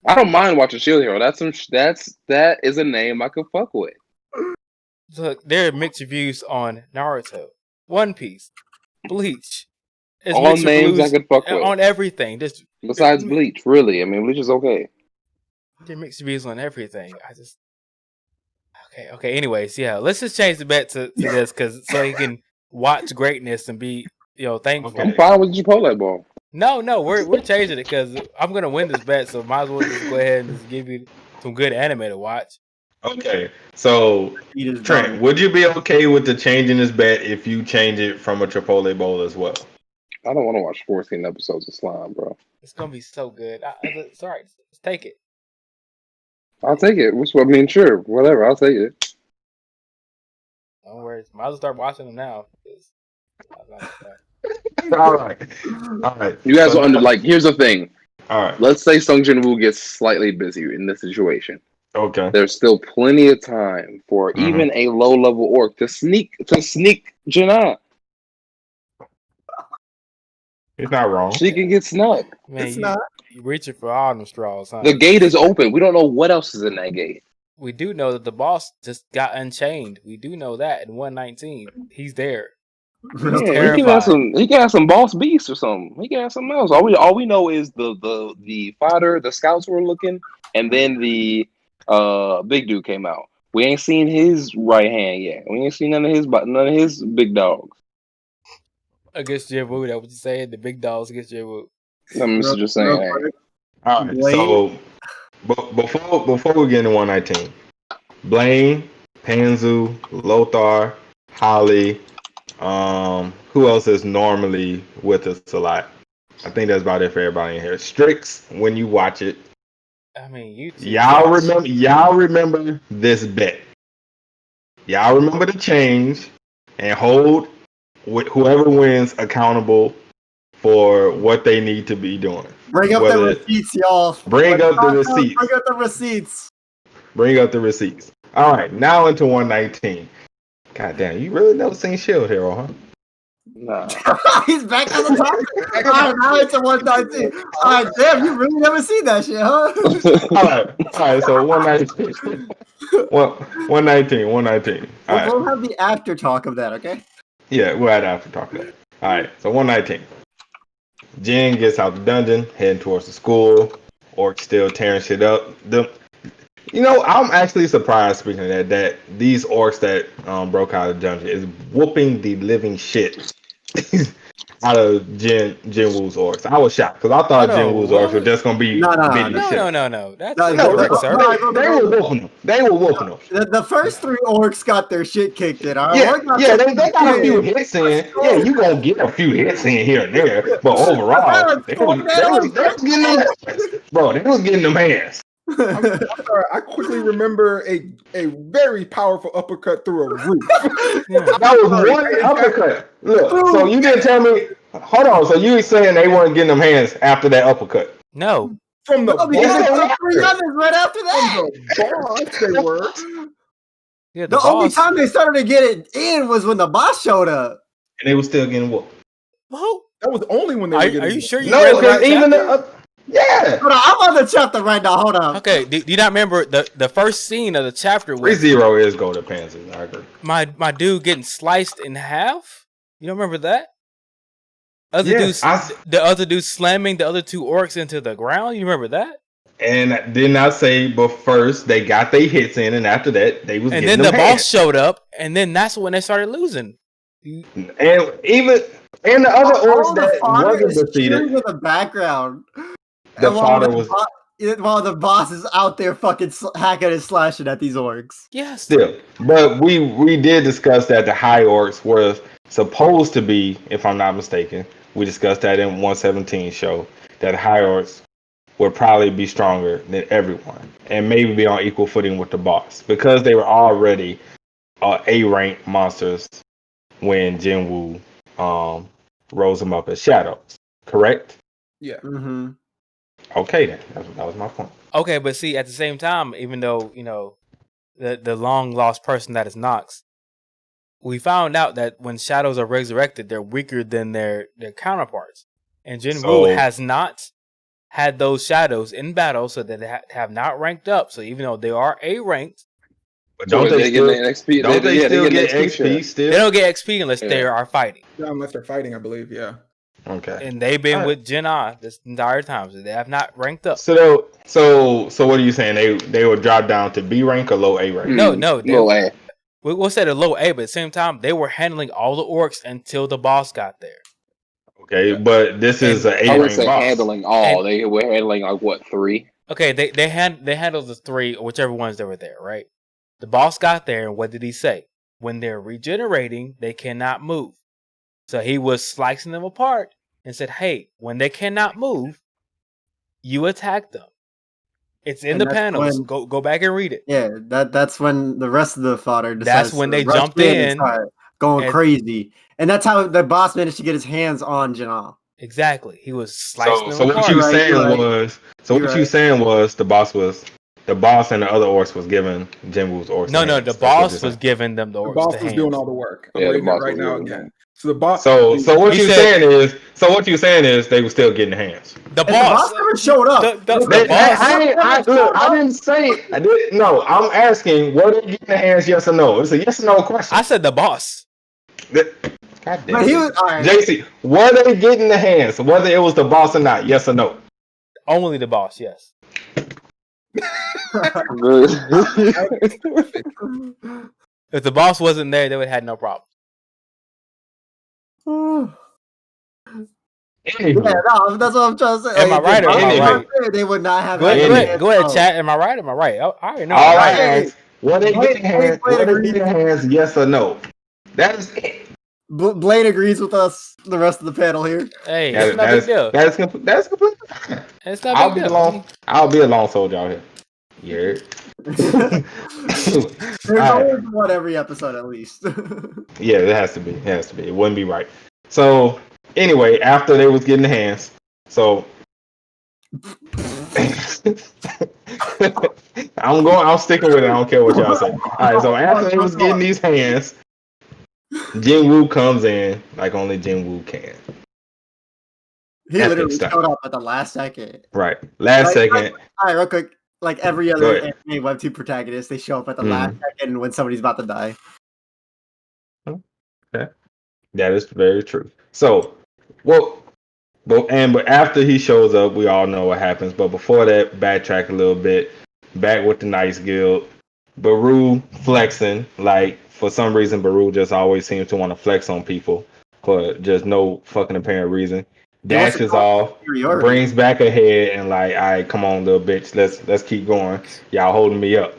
I don't mind watching Shield Hero. That is a name I could fuck with. Look, there are mixed reviews on Naruto, One Piece, Bleach, It's All mixed names I reviews could fuck with. on everything. Just Besides Bleach, really. I mean, Bleach is okay. they're mixed reviews on everything. Okay. Anyways, yeah, let's just change the bet to this so he can watch greatness and be thankful. Okay. I'm fine with Chipotle ball. No, we're changing it because I'm gonna win this bet, so might as well just go ahead and just give you some good anime to watch. Okay, so Eat his Trent, dog. would you be okay with the changing this bet if you change it from a Chipotle bowl as well? I don't want to watch 14 episodes of Slime, bro. It's gonna be so good. It's all right. Let's take it. I'll take it. I mean, sure, whatever. I'll take it. Don't worry. Might as well start watching them now. All right. You guys are here's the thing. All right. Let's say Sung Jin-woo gets slightly busy in this situation. Okay. There's still plenty of time for even a low-level orc to sneak Jin-ah. It's not wrong. She can get snuck. Man, It's not. you reaching for all them straws, huh? The gate is open. We don't know what else is in that gate. We do know that the boss just got unchained. We do know that in 119. He's there. Yeah, he can have some boss beasts or something. He can have something else. All we know is the fighter, the scouts were looking, and then the big dude came out. We ain't seen his right hand yet. We ain't seen none of his big dogs. Against Jinwoo, that what you saying? The big dogs against Jinwoo. I'm just saying. All right. So before we get into 119, Blaine, Panzu, Lothar, Holly. Who else is normally with us a lot? I think that's about it for everybody in here. Strix, when you watch it. I mean, y'all remember this bet. Y'all remember the change and hold whoever wins accountable for what they need to be doing. Bring up the receipts, y'all. Bring up the receipts. Bring up the receipts. Bring up the receipts. All right, now into 119. God damn, you really never seen Shield Hero, huh? Nah. He's back on the topic. All right, now it's a 119. All right, damn, you really never seen that shit, huh? All right, so 119. 119. All right. We'll have the after talk of that, okay? Yeah, we'll have the after talk of that. All right, so 119. Jin gets out the dungeon, heading towards the school. Orc still tearing shit up. I'm actually surprised, speaking of that these orcs that broke out of the dungeon is whooping the living shit out of Jinwoo's orcs. I was shocked because I thought Jinwoo's orcs were just gonna be No. They were whooping them. The first three orcs got their shit kicked in. All Yeah, right? they got a few hits in. Yeah, you gonna get a few hits in here and there, but overall, they was getting them hands. Bro, they was getting them hands. I'm sorry, I quickly remember a very powerful uppercut through a roof. That was one uppercut. Look, so you didn't tell me. Hold on. So you were saying they weren't getting them hands after that uppercut? No. From the three others right after that. boss, they were. Yeah, the only time they started to get it in was when the boss showed up, and they were still getting whooped. Who? That was only when they were getting. Are you sure you no, read the right even chapter? yeah. Hold on, I'm on the chapter right now. Hold on. Okay, do you not remember the first scene of the chapter? 3-0 is Golden Panzers. I agree. My dude getting sliced in half. You don't remember that? The other dude slamming the other two orcs into the ground. You remember that? And didn't I say? But first they got their hits in, and after that they was. And getting then the hands. boss showed up, and then that's when they started losing. And the other orcs that wasn't defeated in the background. The father was while the boss is out there fucking hacking and slashing at these orcs. Yes. Still, but we did discuss that the high orcs were supposed to be, if I'm not mistaken, we discussed that in 117 show that high orcs would probably be stronger than everyone and maybe be on equal footing with the boss because they were already A-rank monsters when Jinwoo rose them up as shadows. Correct? Yeah. Mm-hmm. Okay, then that was my point. Okay, but see, at the same time, even though the long lost person that is Nox, we found out that when shadows are resurrected, they're weaker than their counterparts, and Jinwoo has not had those shadows in battle, so that they have not ranked up. So even though they are A-ranked, but don't they get XP? Don't they still get XP? Still, they don't get XP unless they are fighting. Yeah, unless they're fighting, I believe. Yeah. Okay. And they've been Alright. with Jinna this entire time, so they have not ranked up. So what are you saying? They would drop down to B rank or low A rank? No, Low A. we'll say the low A, but at the same time, they were handling all the orcs until the boss got there. Okay, but this is an I A would rank say boss. handling all. They were handling like what 3? Okay, they handled the 3, or whichever ones that were there, right? The boss got there, and what did he say? When they're regenerating, they cannot move. So he was slicing them apart and said, "Hey, when they cannot move, you attack them." It's in And the that's panels. when- Go back and read it. Yeah, that's when the rest of the fodder That's decides when to they rush jumped and in start going and- crazy, and that's how the boss managed to get his hands on Jinna. Exactly. He was slicing So them what apart. you You're right, saying you're right. was You're what you right. saying was the boss and the other orcs was giving Jinwoo's orcs. No, hands. the That's what boss you're was saying. giving them the The orcs boss the was doing hands. all the work. I'm Yeah, the reading it boss right was now doing again. So the boss. So what He you said- saying is they were still getting the hands. The And the boss boss never showed up. The They- boss. I didn't say. I didn't. No, I'm asking. Were they getting the hands? Yes or no? It's a yes or no question. I said the boss. God damn But he it. was all right. JC, were they getting the hands? Whether it was the boss or not? Yes or no? Only the boss. Yes. If the boss wasn't there, they would have had no problem. Anywho, Yeah, no, that's what I'm trying to say. Am I if the right or boss am I was right? there, they would not have. Go had ahead, the Anyway. hands go ahead, on. chat. Am I right? Am I right? I already know. all I'm I right. asked, were they getting hands? Blade Were they agrees. getting hands? Yes or no? That is it. Blade agrees with us. The rest of the panel here. Hey, it's no big deal. That's completely fine. It's no I'll big be deal. I'll be a lone soldier out here. Yeah. There's Alright. always one every episode at least. Yeah, it has to be. It has to be. It wouldn't be right. So anyway, after they was getting the hands, so I'm sticking with it. I don't care what y'all say. Alright, so after they was getting these hands, Jinwoo comes in like only Jinwoo can. He Epic literally stuff. showed up at the last second. Right. Last Like- second. All right, real quick. Like every Go other ahead. anime webtoon protagonist, they show up at the last second when somebody's about to die. That is very true. So, but after he shows up, we all know what happens. But before that, backtrack a little bit. Back with the Nice Guild, Baru flexing. Like for some reason, Baru just always seems to want to flex on people for just no fucking apparent reason. Dashes off, brings back a head, and like, all right, come on, little bitch, let's keep going. Y'all holding me up.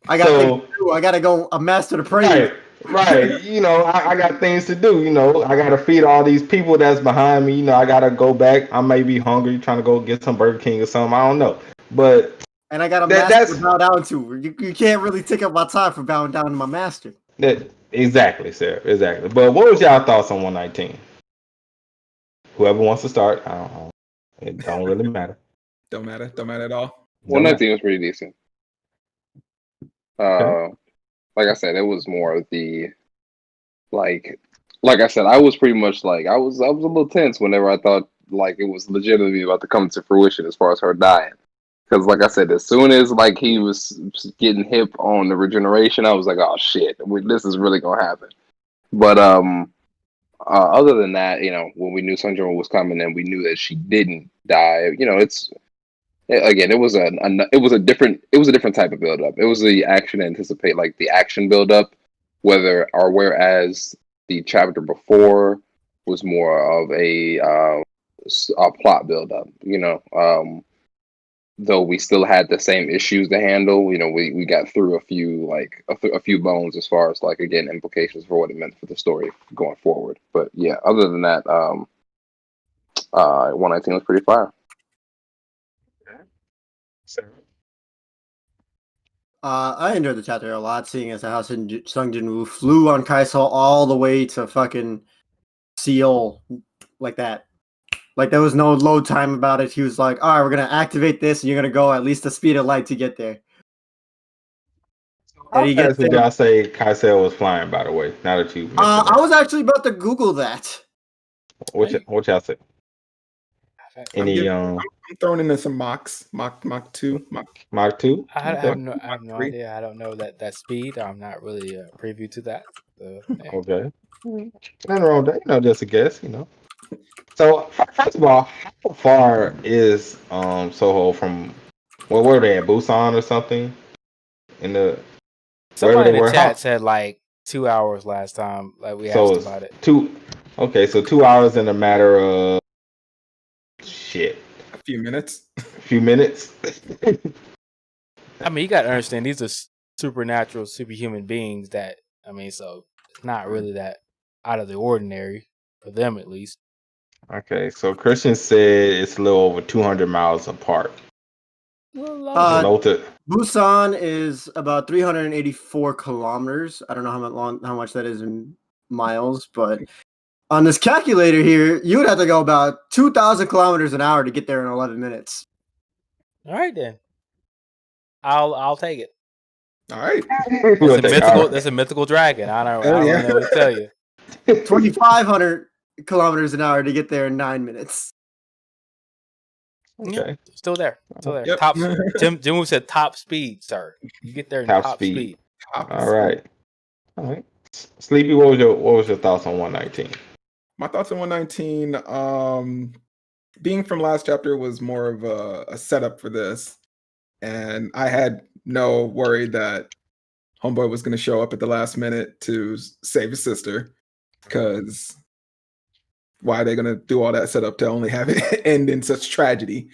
I got things to do. I gotta go master the praise. Right. You know, I got things to do. You know, I gotta feed all these people that's behind me. You know, I gotta go back. I may be hungry, trying to go get some Burger King or something. I don't know, but And I got a master to bow down to. You can't really take up my time for bowing down to my master. Exactly, Sarah. Exactly. But what was y'all thoughts on 119? Whoever wants to start, it don't really matter. Don't matter at all. 119 was pretty decent. Okay. Like I said, it was more of the like I said, I was pretty much like I was a little tense whenever I thought like it was legitimately about to come to fruition as far as her dying. Because like I said, as soon as like he was getting hip on the regeneration, I was like, oh shit, this is really gonna happen. But other than that, you know, when we knew Sunjin was coming and we knew that she didn't die, you know, it was a different type of build up. It was the action anticipate, like the action build up, whereas the chapter before was more of a plot build up. You know, though we still had the same issues to handle. You know, we got through a few bones as far as like again implications for what it meant for the story going forward. But yeah, other than that, 119 was pretty fire. I enjoyed the chapter a lot, seeing as how Sung Jin-woo flew on Kaiso all the way to fucking Seoul like that. Like there was no load time about it. He was like, all right, we're going to activate this and you're going to go at least the speed of light to get there. How fast would y'all say Kaiso was flying, by the way? Now that you I was actually about to Google that. what y'all say? Any I'm throwing in some mocks. Mach 2. Mark 2? I Okay. have no Mach 3. idea. I don't know that speed. I'm not really preview to that. So, yeah. Okay. Nothing wrong with that. Just a guess, So first of all, how far is Soho from where were they at? Busan or something? In the wherever Somebody they in the were. chat said like 2 hours last time. Like we So asked it's about it. 2. Okay, so 2 hours in a matter of shit, A few minutes. a few minutes. I mean, you got to understand these are supernatural, superhuman beings. That I mean, so it's not really that out of the ordinary for them, at least. Okay, so Christian said it's a little over 200 miles apart. Busan is about 384 kilometers. I don't know how much that is in miles, but on this calculator here, you would have to go about 2,000 kilometers an hour to get there in 11 minutes. All right then, I'll take it. All right. That's a mythical dragon. I don't yeah. know what to tell you. 2,500 kilometers an hour to get there in 9 minutes. Okay. Yeah, still there. Yep. Top. Jim Woo said top speed, sir. You get there in top speed. All right. Sleepy, what was your thoughts on 119? My thoughts on 119, being from last chapter was more of a setup for this. And I had no worry that Homeboy was going to show up at the last minute to save his sister. Because why are they going to do all that setup to only have it end in such tragedy?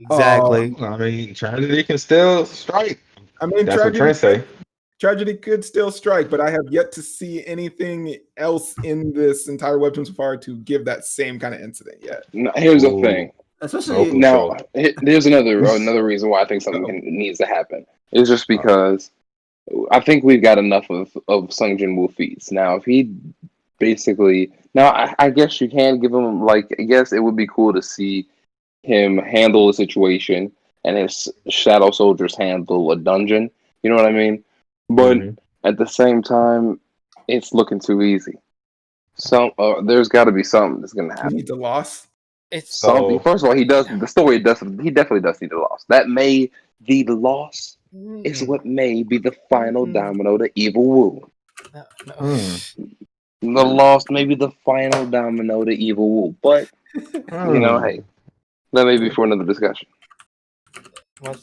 Exactly. I mean, tragedy can still strike. I mean, that's what Trent say. Tragedy could still strike, but I have yet to see anything else in this entire webtoon so far to give that same kind of incident yet. No, here's the thing. Especially now, there's another reason why I think something needs to happen. It's just because I think we've got enough of Sung Jin Woo feats. Now, if he basically I guess you can give him I guess it would be cool to see him handle the situation and his shadow soldiers handle a dungeon. You know what I mean? But at the same time, it's looking too easy. So there's got to be something that's going to happen. He needs a loss. It's something. First of all, he does the story. He definitely does need a loss. The loss is what may be the final domino to Evil Woo. The loss may be the final domino to Evil Woo, but hey, that may be for another discussion.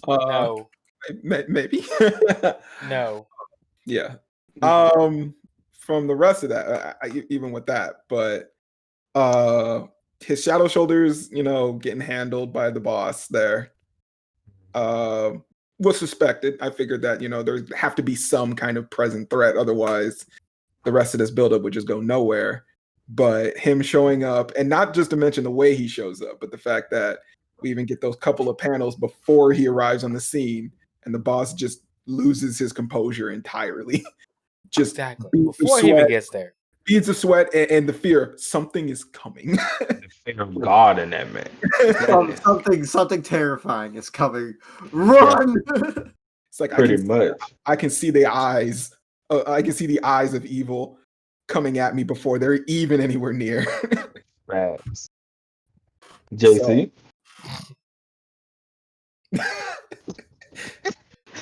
No. Maybe. No. Yeah. From the rest of that, even with that, but his shadow shoulders, getting handled by the boss there, was suspected. I figured that there have to be some kind of present threat, otherwise the rest of this buildup would just go nowhere. But him showing up, and not just to mention the way he shows up, but the fact that we even get those couple of panels before he arrives on the scene, and the boss just loses his composure entirely. Just before he even gets there. Beads of sweat and the fear, something is coming. The fear of God in that man. something terrifying is coming. Run! It's like pretty much. I can see the eyes. I can see the eyes of evil coming at me before they're even anywhere near. Facts. JC.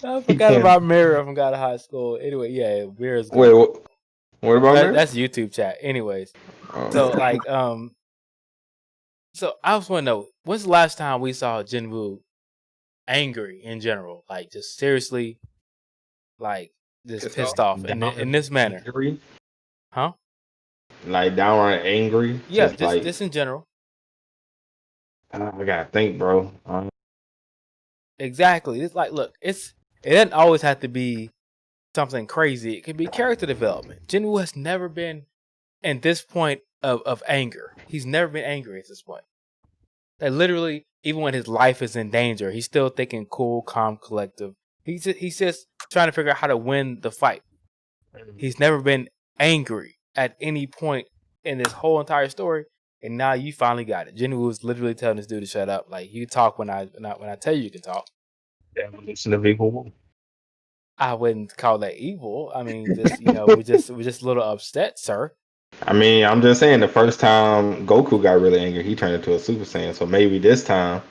I forgot about Mirror from God of High School. Anyway, yeah, Mirror's good. Wait, what about Mirror? That's YouTube chat. Anyways, so so I just want to know, when's the last time we saw Jinwoo angry in general? Like, just seriously, like, just pissed off in this manner. Angry? Huh? Like downright angry? Yeah, just in general. I gotta think, bro. Exactly. It's like, look, it doesn't always have to be something crazy. It can be character development. Jinwoo has never been in this point of anger. He's never been angry at this point. Like, literally, even when his life is in danger, he's still thinking cool, calm, collective. He's just trying to figure out how to win the fight. He's never been angry at any point in this whole entire story. And now you finally got it. Jinwoo was literally telling this dude to shut up. Like, you talk when I tell you can talk. The evolution of evil. I wouldn't call that evil. I mean, just we're just a little upset, sir. I mean, I'm just saying the first time Goku got really angry, he turned into a Super Saiyan. So maybe this time,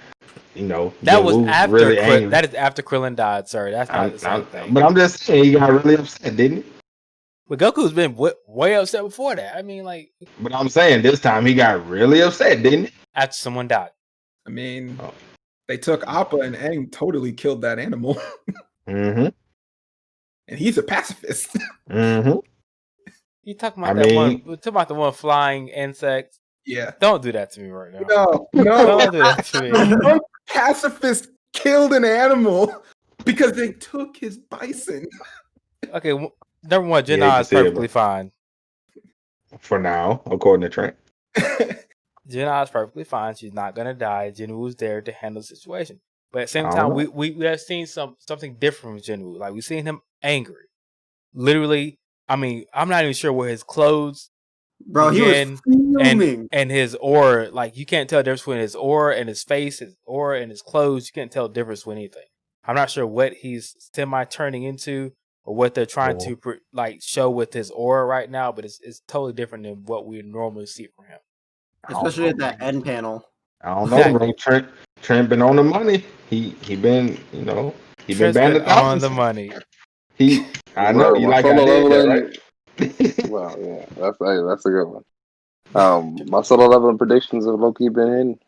That was Jinwoo's after really angry. that is after Krillin died, sir. That's not the same thing. But I'm just saying he got really upset, didn't he? But Goku's been way upset before that. I mean, like. But I'm saying this time he got really upset, didn't he? After someone died. I mean, they took Appa and Aang totally killed that animal. Mm-hmm. And he's a pacifist. Mm-hmm. You talking about one? We're talking about the one flying insects. Yeah. Don't do that to me right now. No. Don't do that to me. One pacifist killed an animal because they took his bison. Okay, number one, Janna is perfectly fine. For now, according to Trent. Janna is perfectly fine. She's not gonna die. Jinwoo's there to handle the situation. But at the same time, we have seen something different from Jinwoo. Like we've seen him angry. Literally, I mean, I'm not even sure where his clothes he was fuming. and his aura. Like you can't tell the difference between his aura and his face, his aura and his clothes. You can't tell the difference with anything. I'm not sure what he's turning into or what they're trying to show with his aura right now, but it's totally different than what we normally see from him. Especially at that end panel. I don't know, bro. Trent been on the money. He been, he been banned on the money. I know you like I did that, right? Well, yeah, that's a good one. My solo leveling predictions of Loki been in.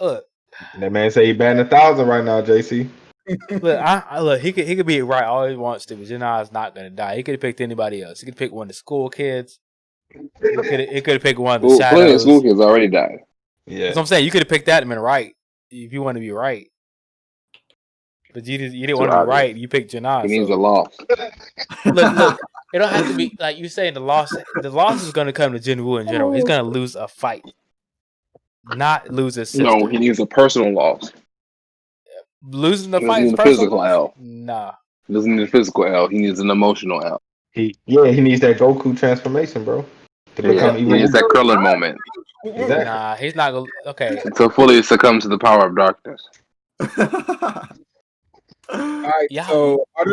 Look, that man say he banned 1,000 right now, JC. Look, he could be right all he wants to, but Janna is not gonna die. He could have picked anybody else. He could pick one of the school kids. He could have picked one of the shadows. Plenty of school kids already died. Yeah, that's what I'm saying. You could have picked that and been right if you want to be right. But you didn't want to be right. You picked Janna. He needs a loss. Look. It don't have to be like you saying the loss. The loss is going to come to Jinwoo in general. He's going to lose a fight, not lose his sister. No, he needs a personal loss. Losing the fight is a physical L. Nah. He doesn't need a physical L. He needs an emotional L. He needs that Goku transformation, bro. He needs that Krillin moment. Exactly. Nah, he's not going to... Okay. To fully succumb to the power of darkness. All right, so are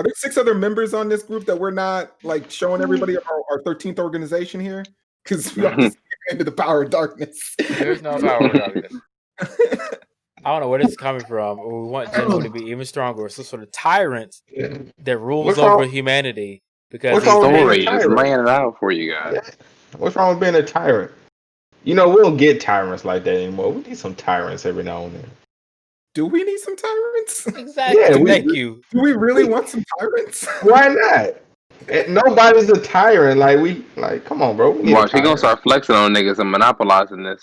there 6 other members on this group that we're not showing everybody our 13th organization here? Because we are into the power of darkness. There's no power of darkness. I don't know where this is coming from. We want Jinwoo to be even stronger. Some sort of tyrant that rules over humanity. Because the story is laying it out for you guys. Yeah. What's wrong with being a tyrant? We don't get tyrants like that anymore. We need some tyrants every now and then. Do we need some tyrants? Exactly. Yeah, thank you. Do we really want some tyrants? Why not? Nobody's a tyrant. Come on, bro. Watch, he gonna start flexing on niggas and monopolizing this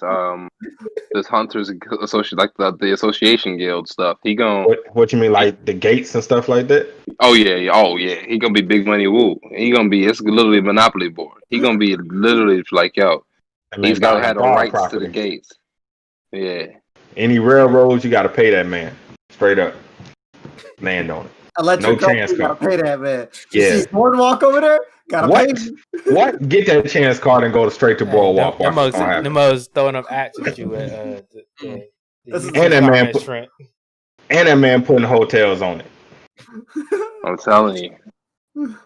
this hunters the association guild stuff. He gonna what you mean, like the gates and stuff like that? Oh yeah. He gonna be big money woo. It's literally a monopoly board. He gonna be literally he's gotta have the rights property to the gates. Yeah. Any railroads, you gotta pay that man. Straight up. Land on it. Electric chance gotta pay that man. Yeah. See boardwalk over there? Gotta pay. What? Get that chance card and go straight to boardwalk. Nemo's throwing up axes at you at and that man putting hotels on it. I'm telling you.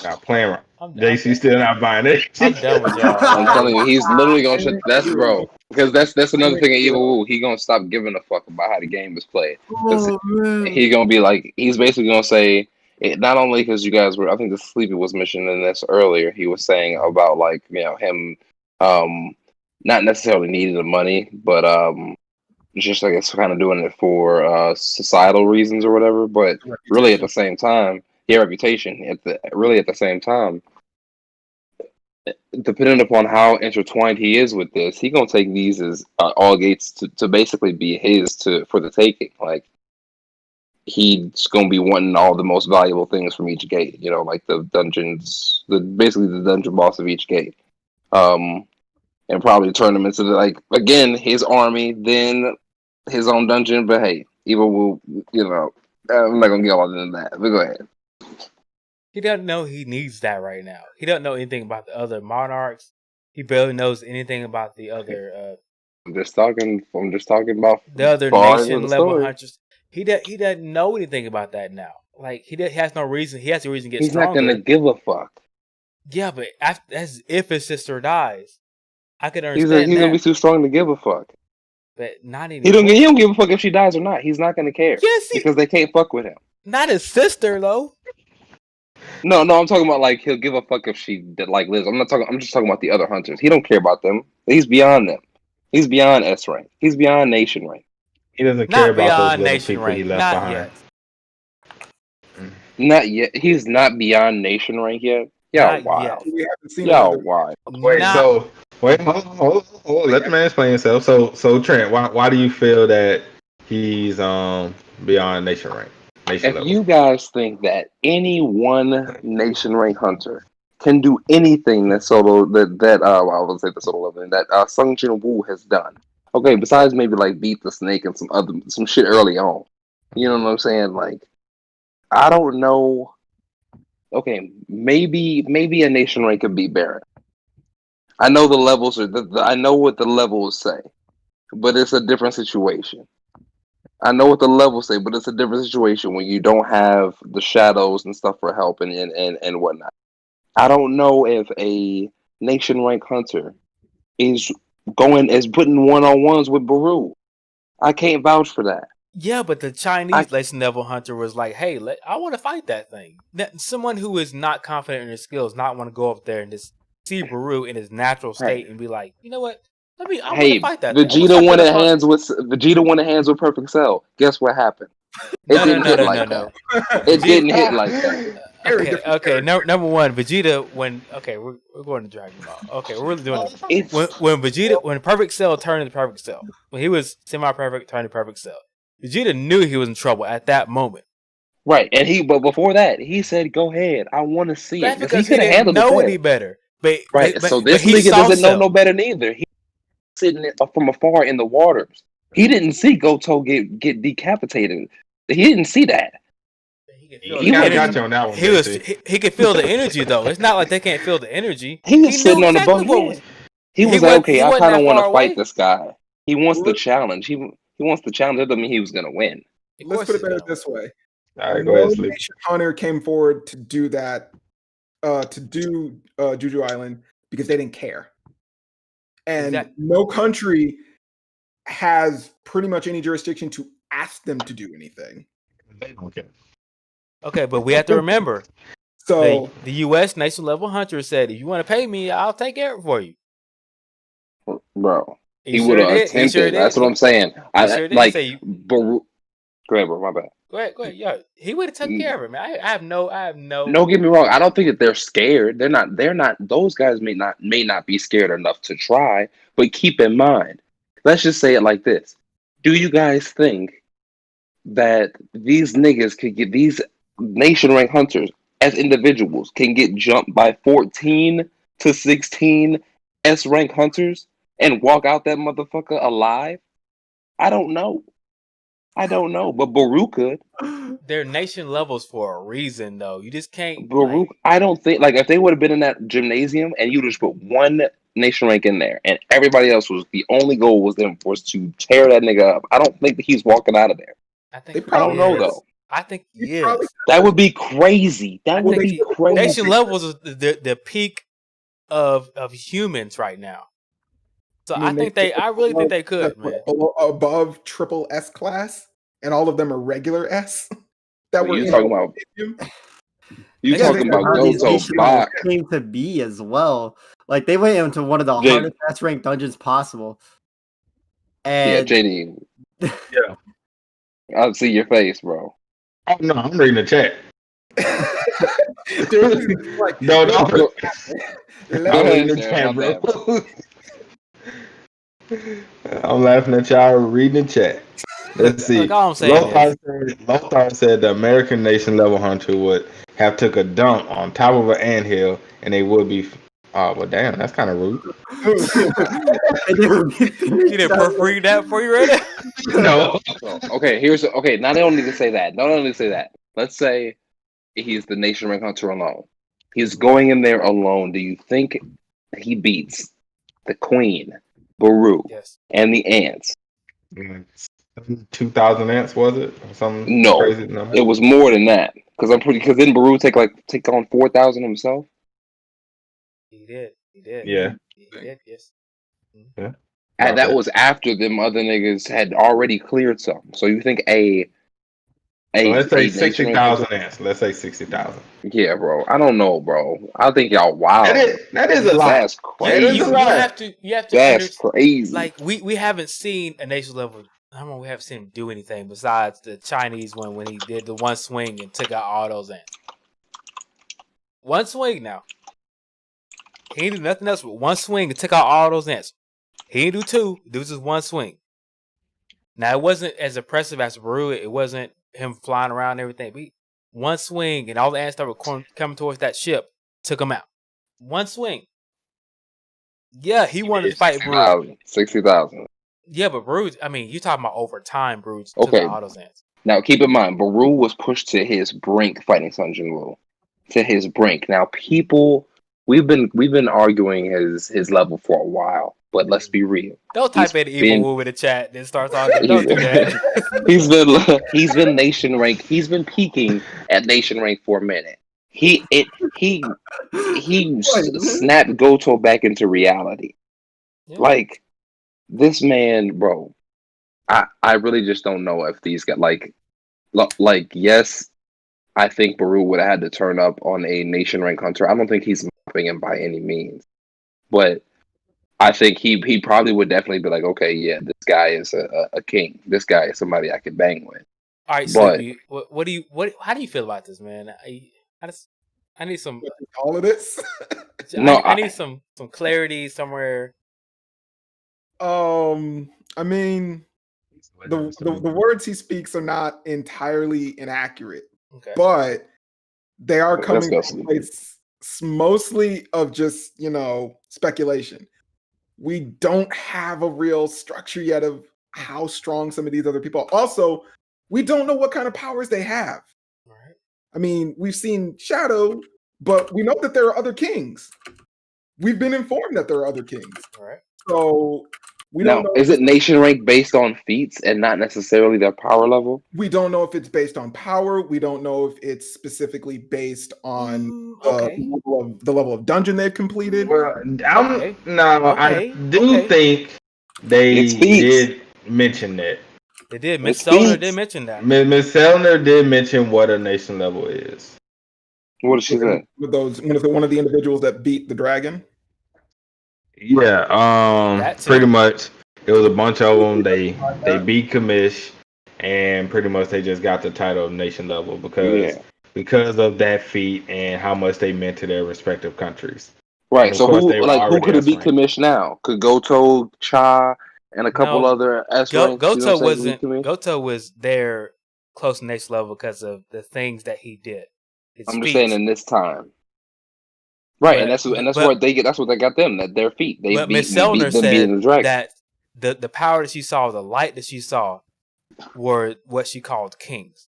Not playing right. JC still not buying it. I'm done with y'all. I'm telling you, he's literally gonna shut. That's bro. Because that's another thing. Evil Woo, he gonna stop giving a fuck about how the game is played. He's gonna be he's basically gonna say it, not only because you guys were. I think the Sleepy was mentioning this earlier. He was saying about him, not necessarily needing the money, but just I guess kind of doing it for societal reasons or whatever. But really, at the same time. Yeah, reputation. At the same time, depending upon how intertwined he is with this, he gonna take these as all gates to basically be his for the taking. He's gonna be wanting all the most valuable things from each gate. The dungeons, basically the dungeon boss of each gate, and probably turn them into again his army, then his own dungeon. But hey, Evil will, I'm not gonna get all into that. But go ahead. He doesn't know he needs that right now. He doesn't know anything about the other monarchs. He barely knows anything about the other. I'm just talking about the other nation level hunters. He doesn't know anything about that now. He has no reason. He has no reason to get stronger. He's not gonna give a fuck. Yeah, but as if his sister dies, I could He's understand gonna be that, too strong to give a fuck. but not He anymore. don't give a fuck if she dies or not. He's not gonna care Yes, because they can't fuck with him. not his sister though. No, I'm talking about like he'll give a fuck if she like lives. I'm just talking about the other hunters. He don't care about them. He's beyond them. He's beyond S rank. He's beyond nation rank. He doesn't care Not about those beyond little nation people he rank. left Not behind. yet. Not yet. He's not beyond nation rank yet. Y'all Not wild. yet. We haven't seen Y'all another. wild. Wait, Not- hold on. Let the man explain himself. So Trent, why do you feel that he's beyond nation rank? Nation If level. you guys think that any one nation rank hunter can do anything that I would say the solo level that Sung Jin Woo has done, okay, besides maybe like beat the snake and some shit early on, you know what I'm saying? Like, I don't know. Okay, maybe a nation rank could beat Baron. I know the levels are. I know what the levels say, but it's a different situation. I know what the levels say, but it's a different situation when you don't have the shadows and stuff for help and whatnot. I don't know if a nation rank hunter is putting one-on-ones with Baru. I can't vouch for that. Yeah, but the Chinese nation level hunter was like, "Hey, I want to fight that thing." Someone who is not confident in their skills, not want to go up there and just see Baru in his natural state and be like, "You know what? I want to fight that thing." Vegeta wanted hands with Perfect Cell. Guess what happened? It didn't hit like that. It didn't hit like that. Okay. Number one, Vegeta. We're going to Dragon Ball. Okay, we're really doing this. When Perfect Cell turned into Perfect Cell, when he was semi-perfect, turned to Perfect Cell, Vegeta knew he was in trouble at that moment. Right, but before that, he said, "Go ahead, I want to see That's it." because he he didn't know any better. But so but this he nigga saw doesn't know Cell. no better neither. He's sitting from afar in the waters. He didn't see Goto get decapitated. He didn't see that. He got you on that one. He could feel the energy though. It's not like they can't feel the energy. He was sitting on the boat. He was like, "Okay, I kind of want to fight this guy. He wants the challenge. He wants the challenge. That doesn't mean he was gonna win." Let's put it better this way. All right, go ahead, Sleep. Nation Hunter came forward to do that, Juju Island because they didn't care. And no country has pretty much any jurisdiction to ask them to do anything. They don't care. Okay, but we have to remember. So the U.S. nation level hunter said, "If you want to pay me, I'll take care of it for you." Bro, he would have attempted. That's what I'm saying. Go ahead, bro. My bad. Go ahead. Yeah, he would have taken care of it, man. I have no. Don't get me wrong. I don't think that they're scared. They're not. Those guys may not be scared enough to try. But keep in mind, let's just say it like this: do you guys think that these niggas could get these nation rank hunters as individuals can get jumped by 14 to 16 S rank hunters and walk out that motherfucker alive? I don't know, but Baru could. They're nation levels for a reason, though. You just can't. Baru, I don't think if they would have been in that gymnasium and you just put one nation rank in there and everybody else was the only goal was to tear that nigga up. I don't think that he's walking out of there. I don't know though. I think he is. That would be crazy. That would be crazy. Nation levels is the peak of humans right now. So I really think they could, man. Above triple S class, and all of them are regular S. That we're talking about. You talking about Goto box came to be as well. Like they went into one of the hardest S ranked dungeons possible. And JD. Yeah. I'll see your face, bro. Oh no, I'm reading the chat. No. I'm reading the chat, bro. I'm laughing at y'all reading the chat. Let's see. Lothar said the American nation level hunter would have took a dump on top of an anthill and they would be. Oh, well, damn, that's kind of rude. You didn't proofread that for you, right? No. Okay. Now they don't need to say that. Let's say he's the nation rank hunter alone. He's going in there alone. Do you think he beats the Queen, Baru, and the ants? 2,000 ants, was it? Or something crazy number? It was more than that. Because didn't Baru take on 4,000 himself? He did. He did. Yeah. He did. Yes. And that was after them other niggas had already cleared some. So you think So let's say nation 60,000 ants. Let's say 60,000. Yeah, bro. I don't know, bro. I think y'all wild. That is a lot. That's crazy. That is a lot. You have to That's understand. crazy. Like we haven't seen a nation level. I don't know. We haven't seen him do anything besides the Chinese one when he did the one swing and took out all those ants. One swing now. He didn't do nothing else but one swing and took out all those ants. He didn't do two. It was just one swing. Now it wasn't as impressive as Baru. It wasn't him flying around and everything. But one swing and all the ants that were coming towards that ship took him out. One swing. Yeah, he wanted to fight Baru. 60,000. Yeah, but Baru, I mean, you're talking about over time, Baru took Okay. out all those ants. Now keep in mind, Baru was pushed to his brink fighting Sun Jinwoo. To his brink. Now people we've been arguing his level for a while, but let's be real. Don't type in evil woo in the chat, then start talking. Don't do that. he's been nation rank. He's been peaking at nation rank for a minute. He snapped Goto back into reality. Yeah. Like this man, bro. I really just don't know if these got like yes, I think Baru would have had to turn up on a nation rank hunter. I don't think he's mopping him by any means, but I think he probably would definitely be like, okay, yeah, this guy is a king. This guy is somebody I could bang with. All right, Sleepy, how do you feel about this, man? I need some all of this. I need some clarity somewhere. I mean, the words he speaks are not entirely inaccurate, but they are coming from a place mostly of just speculation. We don't have a real structure yet of how strong some of these other people are. Also, we don't know what kind of powers they have. Right. I mean, we've seen Shadow, but we know that there are other kings. We've been informed that there are other kings. Right. So we now, don't know. Is it nation rank based on feats and not necessarily their power level? We don't know if it's based on power. We don't know if it's specifically based on the level of dungeon they've completed. Well, I do think they did mention that. They did. Miss Selner did mention that. Miss Selner did mention what a nation level is. What did she say? One of the individuals that beat the dragon. Yeah, pretty much. It was a bunch of them. They beat Kamish, and pretty much they just got the title of nation level because of that feat and how much they meant to their respective countries. Right. So who could have beat Kamish now? Could Goto, Cha, and a couple other S ranks? Goto was there close to nation level because of the things that he did. I'm just saying in this time. Right, and that's what they got them, that their feet. But Miss Selner said that the power that she saw, the light that she saw, were what she called kings.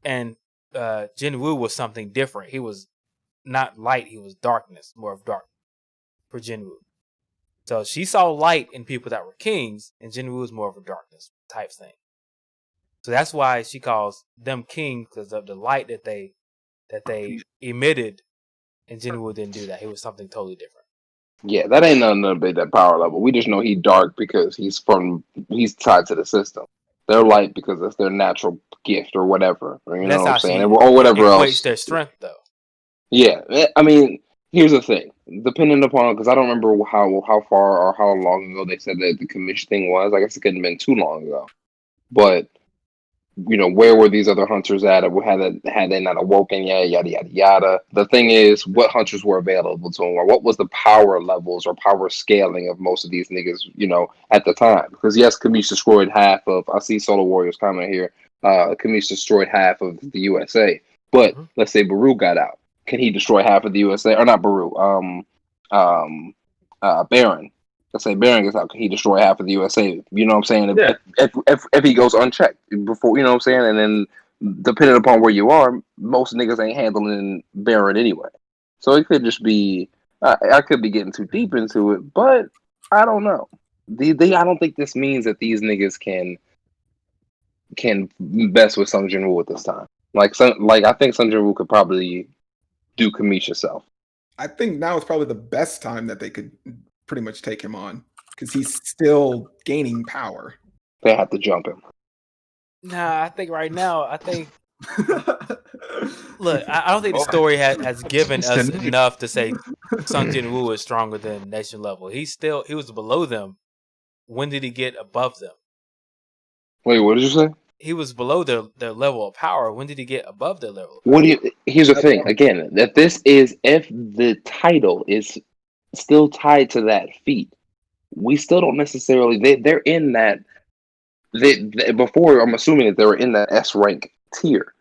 And Jinwoo was something different. He was not light, he was darkness, more of dark for Jinwoo. So she saw light in people that were kings, and Jinwoo was more of a darkness type thing. So that's why she calls them kings, because of the light that they emitted, and Jinwoo didn't do that. He was something totally different. Yeah, that ain't nothing about that power level. We just know he's dark because he's tied to the system. They're light because that's their natural gift or whatever. You know what I'm saying? Or whatever else. Their strength, though. Yeah, I mean, here's the thing. Depending upon, because I don't remember how far or how long ago they said that the commission thing was. I guess it couldn't have been too long ago. But where were these other hunters at? Had they not awoken yet? Yada yada yada. The thing is, what hunters were available to them, or what was the power levels or power scaling of most of these niggas? At the time, because yes, Kamish destroyed half of. I see Solo Warriors comment here. Kamish destroyed half of the USA, but let's say Baru got out. Can he destroy half of the USA? Or not Baru? Baron. Let's say Baron gets out. Can he destroy half of the USA? You know what I'm saying? If he goes unchecked before, you know what I'm saying? And then depending upon where you are, most niggas ain't handling Baron anyway. So it could just be. I could be getting too deep into it, but I don't know. I don't think this means that these niggas can mess with Sung Jin Woo at this time. I think Sung Jin Woo could probably do Kamish herself. I think now is probably the best time that they could pretty much take him on because he's still gaining power. They have to jump him. Nah, I think right now, look, I don't think the story has given us enough to say Sung Jin Woo is stronger than nation level. He was below them. When did he get above them? Wait, what did you say? He was below their level of power. When did he get above their level? Here's the thing. Again, if the title is still tied to that feat, we still don't necessarily. They're in that. Before, I'm assuming that they were in that S rank tier.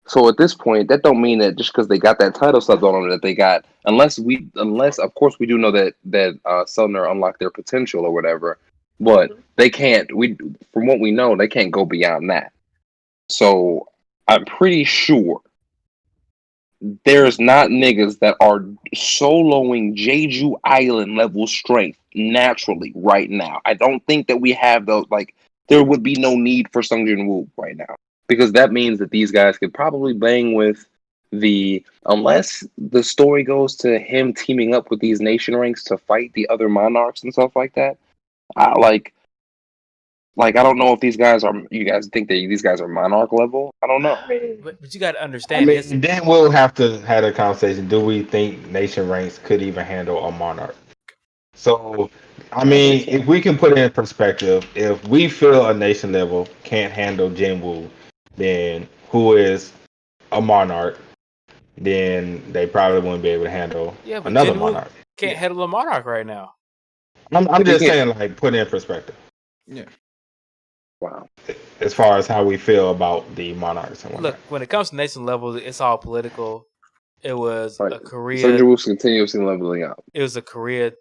So at this point, that don't mean that just because they got that title stuff on them that they got. Unless of course we do know that Sumner unlocked their potential or whatever, but they can't. From what we know, they can't go beyond that. So I'm pretty sure there's not niggas that are soloing Jeju Island level strength naturally right now. I don't think that we have those. Like, there would be no need for Sung Jin Woo right now, because that means that these guys could probably bang with unless the story goes to him teaming up with these nation ranks to fight the other monarchs and stuff like that. I don't know if these guys are. You guys think that these guys are monarch level? I don't know. But you got to understand. Then we'll have to have a conversation. Do we think nation ranks could even handle a monarch? So, if we can put it in perspective, if we feel a nation level can't handle Jin Woo, then who is a monarch? Then they probably wouldn't be able to handle another Jin Woo monarch. Can't handle a monarch right now. I'm just saying, like, put it in perspective. Yeah. Wow. As far as how we feel about the monarchs and whatnot. Look, when it comes to nation level, it's all political. It was a Korea. Sung Jin Woo's continuously leveling up. It was a Korea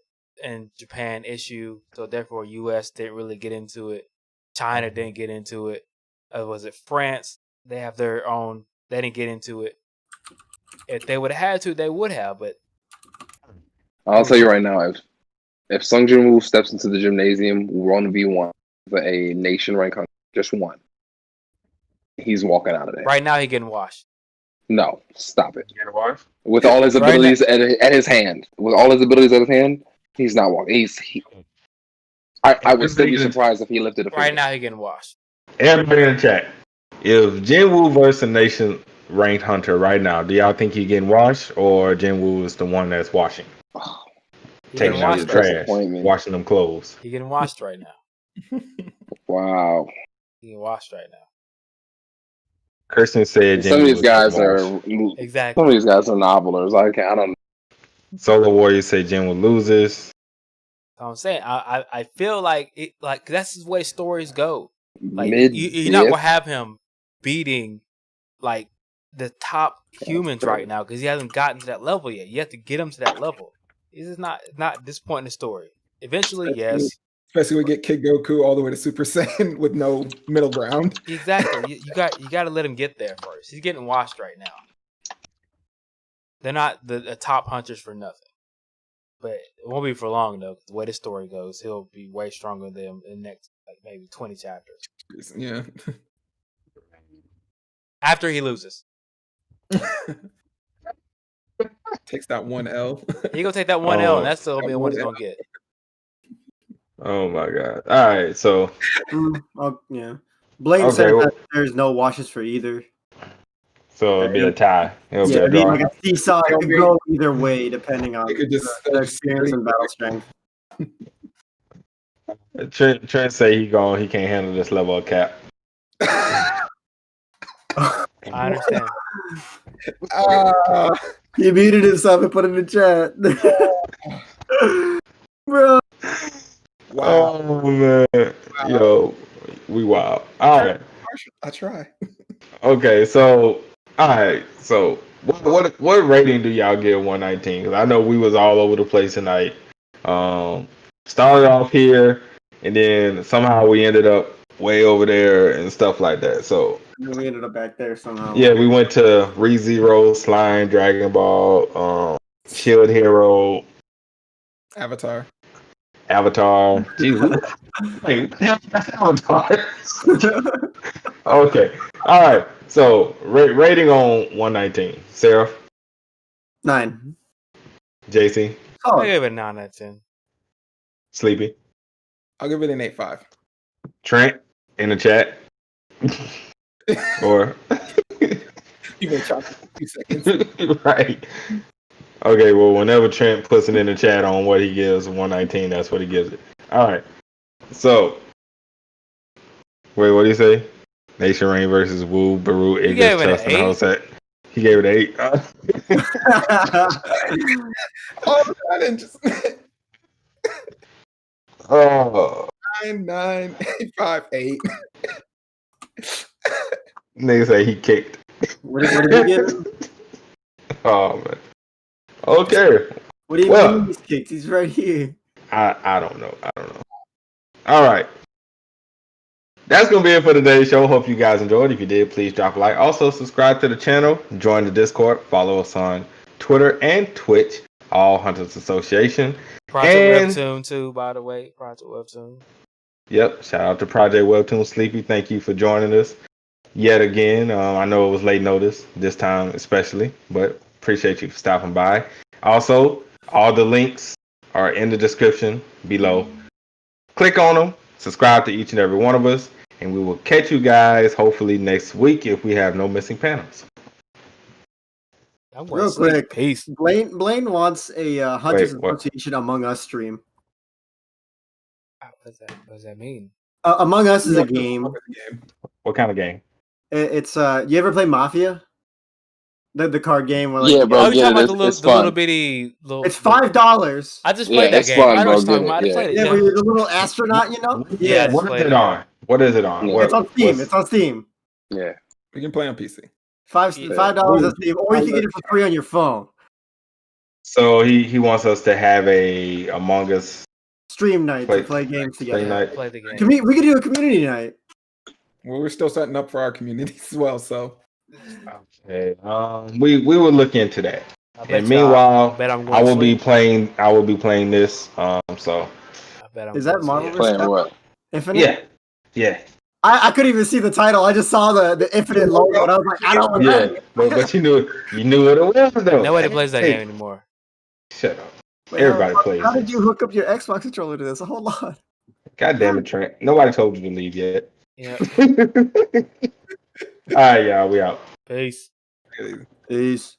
and Japan issue, so therefore U.S. didn't really get into it. China didn't get into it. Was it France? They have their own. They didn't get into it. If they would have had to, they would have. But I'll tell you right now, if Sung Jin Woo steps into the gymnasium, 1v1 for a nation rank, just one, he's walking out of there. Right now, he's getting washed. No, stop it. Getting washed? With all his abilities at his hand, he's not walking. I would still be surprised if he lifted a finger. Right now, he's getting washed. Everybody in the chat, if Jin Woo versus a nation ranked hunter right now, do y'all think he's getting washed, or Jin Woo is the one that's washing? Taking out the trash, washing them clothes. He's getting washed right now. Wow. He's getting washed right now. Kirsten said some of these guys are exactly. Some of these guys are novelers. I don't know. Solo Warriors say Jin Woo loses. I'm saying I feel like that's the way stories go. Like you're not gonna have him beating like the top humans right now because he hasn't gotten to that level yet. You have to get him to that level. This is not at this point in the story. Eventually, yes. Especially when we get Kid Goku all the way to Super Saiyan with no middle ground. Exactly. You got to let him get there first. He's getting washed right now. They're not the top hunters for nothing. But it won't be for long though. The way the story goes, he'll be way stronger than them in the next maybe 20 chapters. Yeah. After he loses. Takes that one L. He gonna take that one L, and that's the only one he's gonna get. Oh my god! All right, so yeah, Blaine said that there's no washes for either. So it'll be a tie. It'll be a draw. draw. Like a seesaw. It could go either way depending on the experience and battle strength. Trent say he can't handle this level of cap. I understand. He muted himself and put it in the chat. Bro. Wow. Oh man. Wow. Yo, we wild. All right. I try. Okay, so all right. So what rating do y'all give 119? Because I know we was all over the place tonight. Started off here, and then somehow we ended up way over there and stuff like that. So we ended up back there somehow. Yeah, we went to ReZero, Slime, Dragon Ball, Shield Hero, Avatar. Jesus. Wait, that's Avatar. Okay. All right. So rating on 119. Seraph? 9. JC, I Solid. give it a 9 out of 10. Sleepy, I'll give it an 8.5. Trent in the chat, or You may chop it in 2 seconds. right. Okay, well, whenever Trent puts it in the chat on what he gives 119, that's what he gives it. All right. So, wait, what do you say? Nation Rain versus Wu, Baru, You gave Ignis, it an Tusk, and 8? Hosek. He gave it an 8. Oh, I didn't just Oh, 9, 8.5, 8. nigga say he kicked. What did you give him? Oh, man. Okay. What do you Well- mean he's kicked? He's right here. I don't know. All right. That's going to be it for today's show. Hope you guys enjoyed. If you did, please drop a like. Also, subscribe to the channel. Join the Discord. Follow us on Twitter and Twitch. All Hunters Association. Project And- Webtoon too, by the way. Project Webtoon. Yep. Shout out to Project Webtoon Sleepy. Thank you for joining us yet again. I know it was late notice this time especially, but appreciate you for stopping by. Also, all the links are in the description below. Click on them. Subscribe to each and every one of us. And we will catch you guys hopefully next week if we have no missing panels. I'm going Real to sleep. quick. Peace. Blaine wants a Hunters Wait, what? Association Among Us stream. What does that mean? Among Us is a game. What kind of game? It's you ever play Mafia? The card game where like Yeah, bro. Oh, you get talking it. about the It's little fun. bitty little? it's $5. I just Yeah, played that it's game. fun, I know bro. what you're talking Get about. I it, played it. Yeah, Yeah. where you're the little astronaut, you know? Yeah, What just is it played on? What is it on? Yeah. What, It's on Steam. what's- It's on Steam. Yeah. We can play on PC. $5 Ooh. on Steam, or you can get it for free on your phone. So he wants us to have a Among Us Stream night Play- to play games play together. night. Play the game. We could do a community night. Well, we're still setting up for our community as well, so Okay. We will look into that. I bet And y'all- meanwhile, I bet I'm going I to will be sleep. playing. I will be playing this. So I bet I'm Is that going to Marvel sleep. Playing what? Infinite? yeah. I couldn't even see the title. I just saw the Infinite logo, and I was like, I don't know. Yeah, but you knew what it was though. Nobody plays that Hey, game anymore. Shut up. Wait, Everybody how, plays How it. did you hook up your Xbox controller to this? Hold on. God damn it, Trent. Nobody told you to leave yet. Yeah. All right, y'all. We out. Peace. Peace.